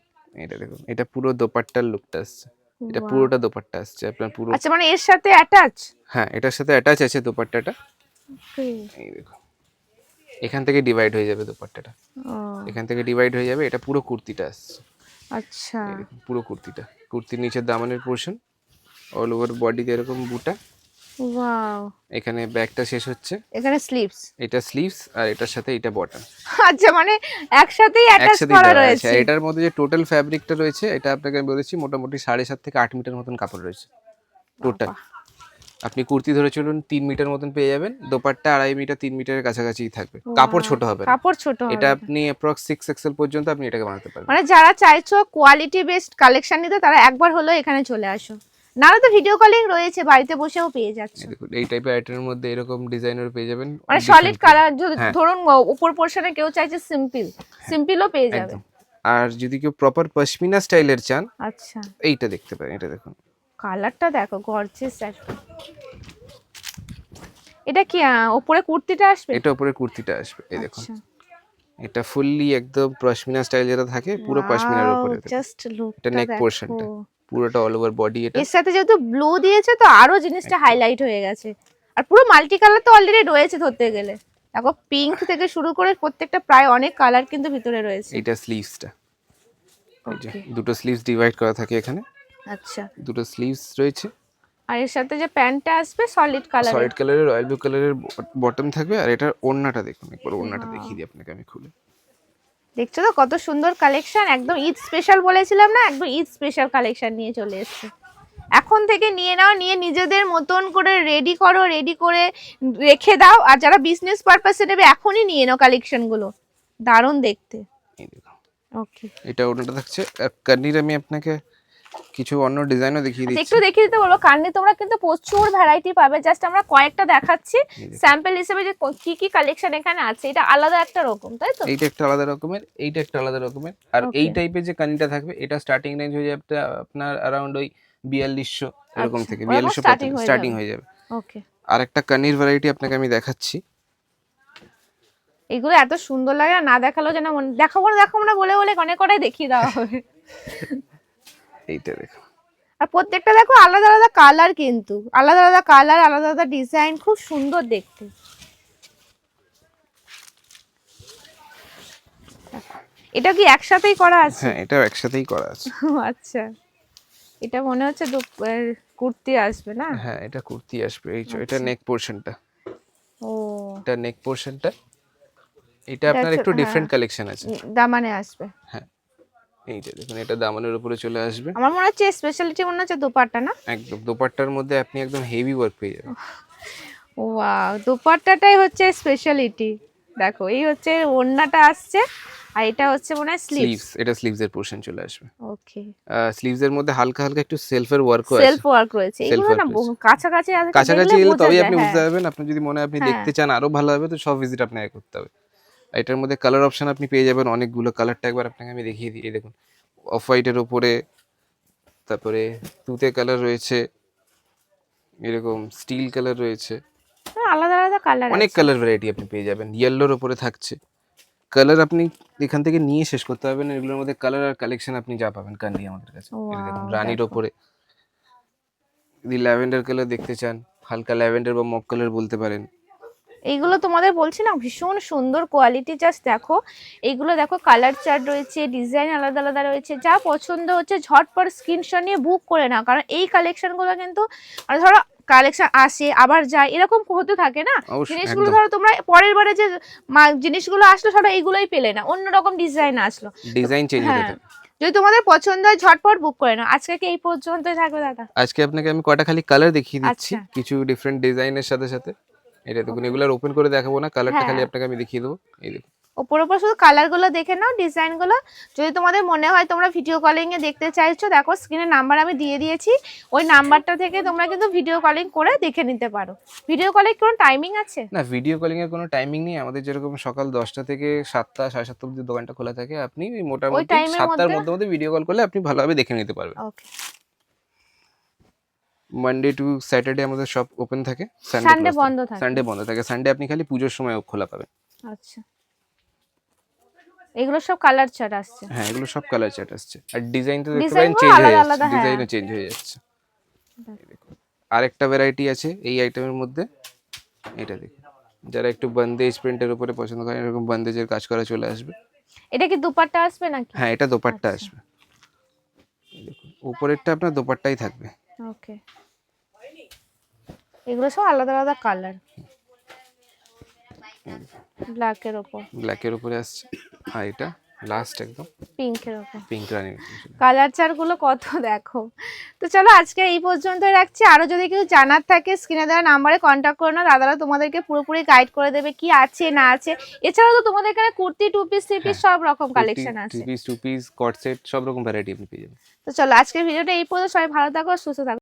A: এটা দেখুন, এটা পুরো দোপাট্টার লুকটা আসছে, এটা
B: Wow.
A: পুরোটা দোপাট্টা আসছে আপনার পুরো।
B: আচ্ছা, মানে এর সাথে অ্যাটাচ?
A: হ্যাঁ, এটার সাথে অ্যাটাচ আছে দোপাট্টাটা। এই দেখুন, এখান থেকে ডিভাইড হয়ে যাবে দোপাট্টাটা, এখান থেকে ডিভাইড হয়ে যাবে, এটা পুরো কুর্তিটা আসছে।
B: আচ্ছা,
A: এই দেখুন পুরো কুর্তিটা, কুর্তির নিচের দামানের পোর্শন, অল ওভার বডিতে এরকম বুটা,
B: ওয়াও,
A: এখানে ব্যাকটা শেষ হচ্ছে,
B: এখানে স্লিভস।
A: এটা স্লিভস, আর এটার সাথে এটা বটম
B: আচ্ছা, মানে একসাথেই অ্যাটাচ
A: একসাথেই
B: করা
A: দেওয়া আছে।
B: রয়েছে।
A: আর এটার মধ্যে যে টোটাল ফ্যাব্রিকটা রয়েছে, এটা আপনাকে আমি বলেছি মোটামুটি 7.5 থেকে 8 মিটার মতন কাপড় রয়েছে টোটাল। আপনি কুর্তি ধরে চলুন 3 মিটার মতন পেয়ে যাবেন, দোপাট্টা 2.5 মিটার 3 মিটারের কাছাকাছিই থাকবে, কাপড় ছোট হবে না।
B: কাপড় ছোট হবে
A: এটা
B: না।
A: আপনি অ্যাপ্রক্স 6 এক্সেল পর্যন্ত আপনি এটাকে বানাতে পারবেন।
B: মানে যারা চাইছো কোয়ালিটি বেসড কালেকশন নিতে, তারা একবার হলো এখানে চলে আসো, নাহলে তো ভিডিও কলিং রয়েছে, বাড়িতে বসেও পেয়ে যাচ্ছে।
A: এই দেখুন, এই টাইপের আইটেমের মধ্যে এরকম ডিজাইনের পেয়ে যাবেন,
B: মানে সলিড কালার,
A: হ্যাঁ।
B: ধরুন উপর পোরশনে কেউ চাইছে সিম্পল, সিম্পলও পেয়ে যাবে।
A: একদম। আর যদি কেউ প্রপার পশমিনা স্টাইলের চান,
B: আচ্ছা,
A: এইটা দেখতে পারেন, এটা দেখুন,
B: কালারটা দেখো গর্জিয়াস একটা। এটা কি উপরে কুর্তিটা আসবে?
A: এটা উপরে কুর্তিটা আসবে, এই দেখুন,
B: আচ্ছা,
A: এটা ফুললি একদম পশমিনা স্টাইল যেটা থাকে, পুরো পশমিনার উপরে।
B: জাস্ট
A: এটা
B: লুকটা
A: নেক
B: দেখো।
A: পোরশনটা, পুরোটা অল ওভার বডি এটা।
B: এর সাথে যেহেতু ব্লু দিয়েছে, তো আরো জিনিসটা হাইলাইট হয়ে গেছে। আর পুরো মাল্টি কালার তো অলরেডি রয়েছে ধরতে গেলে, দেখো পিঙ্ক থেকে শুরু করে প্রত্যেকটা প্রায় অনেক কালার কিন্তু ভিতরে রয়েছে।
A: এটা স্লিভসটা, এই যে
B: Okay.
A: দুটো স্লিভস ডিভাইড করা থাকে এখানে,
B: আচ্ছা,
A: দুটো স্লিভস রয়েছে।
B: আর এর সাথে যে প্যান্টটা আসবে সলিড কালার।
A: সলিড কালারের রয়্যাল ব্লু কালারের বটম থাকবে, আর এটার ওড়নাটা দেখুন একবার, ওড়নাটা দেখিয়ে দিই আপনাকে আমি খুলে।
B: দেখছো তো কত সুন্দর কালেকশন, একদম ঈদ স্পেশাল বলেছিলাম না, একদম ঈদ স্পেশাল কালেকশন নিয়ে চলে এসেছে। এখন থেকে নিয়ে নাও, নিয়ে নিজেদের মতন করে রেডি করো, রেডি করে রেখে দাও। আর যারা বিজনেস পারপাসে নেবে, এখনই নিয়ে নাও কালেকশন গুলো, দারুণ দেখতে।
A: এই দেখুন,
B: ওকে,
A: এটা ওড়নাটা থাকছে। আর কার্নির আমি আপনাকে কিছু অন্য ডিজাইনও দেখিয়ে দিচ্ছি।
B: একটু দেখিয়ে দিতে বলবো। কার্নি তোমরা কিন্তু প্রচুর ভ্যারাইটি পাবে, জাস্ট আমরা কয়েকটা দেখাচ্ছি স্যাম্পল হিসেবে যে কি কি কালেকশন এখানে আছে। এটা আলাদা একটা রকম, তাই তো?
A: এইটা একটা আলাদা রকমের, এইটা একটা আলাদা রকমের। আর এই টাইপের যে কানিটা থাকবে, এটা স্টার্টিং রেঞ্জ হয়ে যাবে আপনার অ্যারাউন্ড ওই 4200 এরকম থেকে, 4200 স্টার্টিং হয়ে যাবে।
B: ওকে,
A: আর একটা কানির ভ্যারাইটি আপনাকে আমি দেখাচ্ছি।
B: এগুলো এত সুন্দর লাগে, না দেখালো যেন দেখাবো না দেখাবো না বলে বলে অনেক কটাই দেখিয়ে দেওয়া হবে।
A: এইটা দেখো,
B: আর প্রত্যেকটা দেখো আলাদা আলাদা কালার, কিন্তু আলাদা আলাদা কালার, আলাদা আলাদা ডিজাইন, খুব সুন্দর দেখতে। এটা কি একসাথেই করা আছে?
A: হ্যাঁ, এটাও একসাথেই করা আছে।
B: আচ্ছা, এটা মনে হচ্ছে কুর্তি আসবে না?
A: হ্যাঁ, এটা কুর্তি আসবে। এই এটা নেক পোরশনটা,
B: ও,
A: এটা নেক পোরশনটা, এটা আপনার একটু ডিফারেন্ট কালেকশন আছে।
B: দামানে আসবে।
A: হ্যাঁ, এইটা দেখুন, এটা দামানের উপরে চলে আসবে।
B: আমার মনে হচ্ছে স্পেশালিটি মনে হচ্ছে দোপাট্টা, না?
A: একদম, দোপাট্টার মধ্যে আপনি একদম হেভি ওয়ার্ক পেয়ে যাবেন।
B: ওয়াও, দোপাট্টাটাই হচ্ছে স্পেশালিটি। দেখো, এই হচ্ছে ওড়নাটা আসছে, আর এটা হচ্ছে মনে হয়
A: স্লিভস, এটা স্লিভস এর পোরশন চলে আসবে।
B: ওকে,
A: স্লিভস এর মধ্যে হালকা হালকা একটু সেলফের ওয়ার্কও আছে।
B: সেলফ ওয়ার্ক রয়েছে, এগুলো না কাছাকাছি আছে,
A: কাছাকাছি
B: দেখলে
A: এলে
B: বোঝা
A: তবেই
B: যায়।
A: আপনি বুঝতে
B: হ্যাঁ,
A: পারবেন। আপনি যদি মনে হয় আপনি
B: হ্যাঁ।
A: দেখতে চান আরো ভালো হবে, তো সব ভিজিট আপনাকে করতে হবে। এটার মধ্যে কালার অপশন আপনি পেয়ে যাবেন অনেকগুলো। কালারটা একবার আপনাকে আমি দেখিয়ে দিই। এই দেখুন, অফ হোয়াইটের উপরে, তারপরে তুতে কালার রয়েছে, এরকম স্টিল কালার রয়েছে,
B: আলাদা আলাদা কালার
A: অনেক
B: আছে।
A: কালার ভ্যারাইটি আপনি পেয়ে যাবেন। ইয়েলোর উপরে থাকছে, কালার আপনি এখান থেকে নিয়ে শেষ করতে পারবেন। এগুলোর মধ্যে কালার আর কালেকশন আপনি যা পাবেন কান্দি আমাদের কাছে। এই দেখুন, রানীর উপরে, যদি ল্যাভেন্ডার কালার দেখতে চান, হালকা ল্যাভেন্ডার বা মক কালার বলতে পারেন।
B: এইগুলো তোমাদের বলছি না, ভীষণ সুন্দর কোয়ালিটি, জাস্ট দেখো। এইগুলো দেখো, কালার চার্ট রয়েছে, ডিজাইন আলাদা আলাদা রয়েছে। যা পছন্দ হচ্ছে ঝটপট স্ক্রিনশট নিয়ে বুক করে নাও, কারণ এই কালেকশনগুলো কিন্তু ধরো কালেকশন আসে আবার যায়, এরকম হতে থাকে না জিনিসগুলো। ধরো তোমরা পরের বারে যে জিনিসগুলো আসলো, ধরো এইগুলোই পেলে না, অন্যরকম ডিজাইন আসলো,
A: ডিজাইন চেঞ্জ হতে থাকে।
B: যদি তোমাদের পছন্দ হয় ঝটপট বুক করে নাও। আজকে কি এই পর্যন্তই থাকবে দাদা?
A: আজকে আপনাকে আমি কয়টা খালি কালার দেখিয়ে দিচ্ছি,
B: আচ্ছা।
A: কিছু ডিফারেন্ট ডিজাইনের সাথে সাথে। এটা দেখুন, এগুলোর ওপেন করে দেখাবো না, কালারটা খালি আপনাকে আমি দেখিয়ে দেবো। এই দেখুন,
B: ওপর ওপর শুধু কালার গুলো দেখে নাও, ডিজাইন গুলো। যদি তোমাদের মনে হয় তোমরা ভিডিও কলিং এ দেখতে চাইছো, দেখো স্ক্রিনে নাম্বার আমি দিয়ে দিয়েছি, ওই নাম্বারটা থেকে তোমরা কিন্তু ভিডিও কলিং করে দেখে নিতে পারো। ভিডিও কলিং কোনো টাইমিং আছে?
A: না, ভিডিও কলিং এর কোনো টাইমিং নেই আমাদের। যেরকম সকাল 10টা থেকে 7টা 7:30 অবধি দোকানটা খোলা থাকে, আপনি মোটামুটি
B: টাইমের
A: 7টার
B: মধ্যে?
A: মধ্যে ভিডিও কল করলে আপনি ভালোভাবে দেখে নিতে পারবেন।
B: ওকে।
A: মানডে টু স্যাটারডে আমাদের শপ ওপেন থাকে,
B: সানডে বন্ধ থাকে?
A: সানডে বন্ধ থাকে। সানডে আপনি খালি পুজোর সময় খোলা পাবেন।
B: আচ্ছা, এগুলো সব কালার চার্ট আসছে?
A: হ্যাঁ, এগুলো সব কালার চার্ট আসছে। আর ডিজাইন তো দেখতে
B: ডিজাইন
A: পারেন চেঞ্জ হয়ে
B: আলাদা
A: যাচ্ছে,
B: আলাদা, হ্যাঁ।
A: ডিজাইনও চেঞ্জ হয়ে যাচ্ছে। আরেকটা ভ্যারাইটি আছে এই আইটেমের মধ্যে, এটা দেখুন। যারা একটু বন্দেজ প্রিন্টের উপরে পছন্দ করেন, এরকম বন্দেজের কাজ করা চলে আসবে।
B: এটা কি দুপাট্টা আসবে নাকি?
A: হ্যাঁ, এটা দোপাট্টা
B: আচ্ছা।
A: আসবে। দেখুন উপরেরটা আপনার দোপাট্টাই থাকবে।
B: ওকে, এগুলো সব আলাদা আলাদা কালার। ব্ল্যাকের উপর,
A: ব্ল্যাকের উপরে আসছে। আর এটা লাস্ট একদম
B: পিঙ্কের উপর।
A: পিঙ্ক রানি।
B: কালার চার্ট গুলো কত দেখো। তো চলো আজকে এই পর্যন্তই রাখছি। আরো যদি কিছু জানার থাকে স্ক্রিনে দেওয়া নাম্বারে কন্ট্যাক্ট করো না, দাদারা তোমাদেরকে পুরোপুরি গাইড করে দেবে কি আছে না আছে। এছাড়াও তো তোমাদের এখানে kurti, two piece, three piece সব রকম কালেকশন আছে।
A: টু পিস কট সেট সব রকম ভ্যারাইটি আপনি পেয়ে যাবেন।
B: তো চলো আজকের ভিডিওটা এই পর্যন্ত। সবাই ভালো থাকো, সুস্থ থাকো।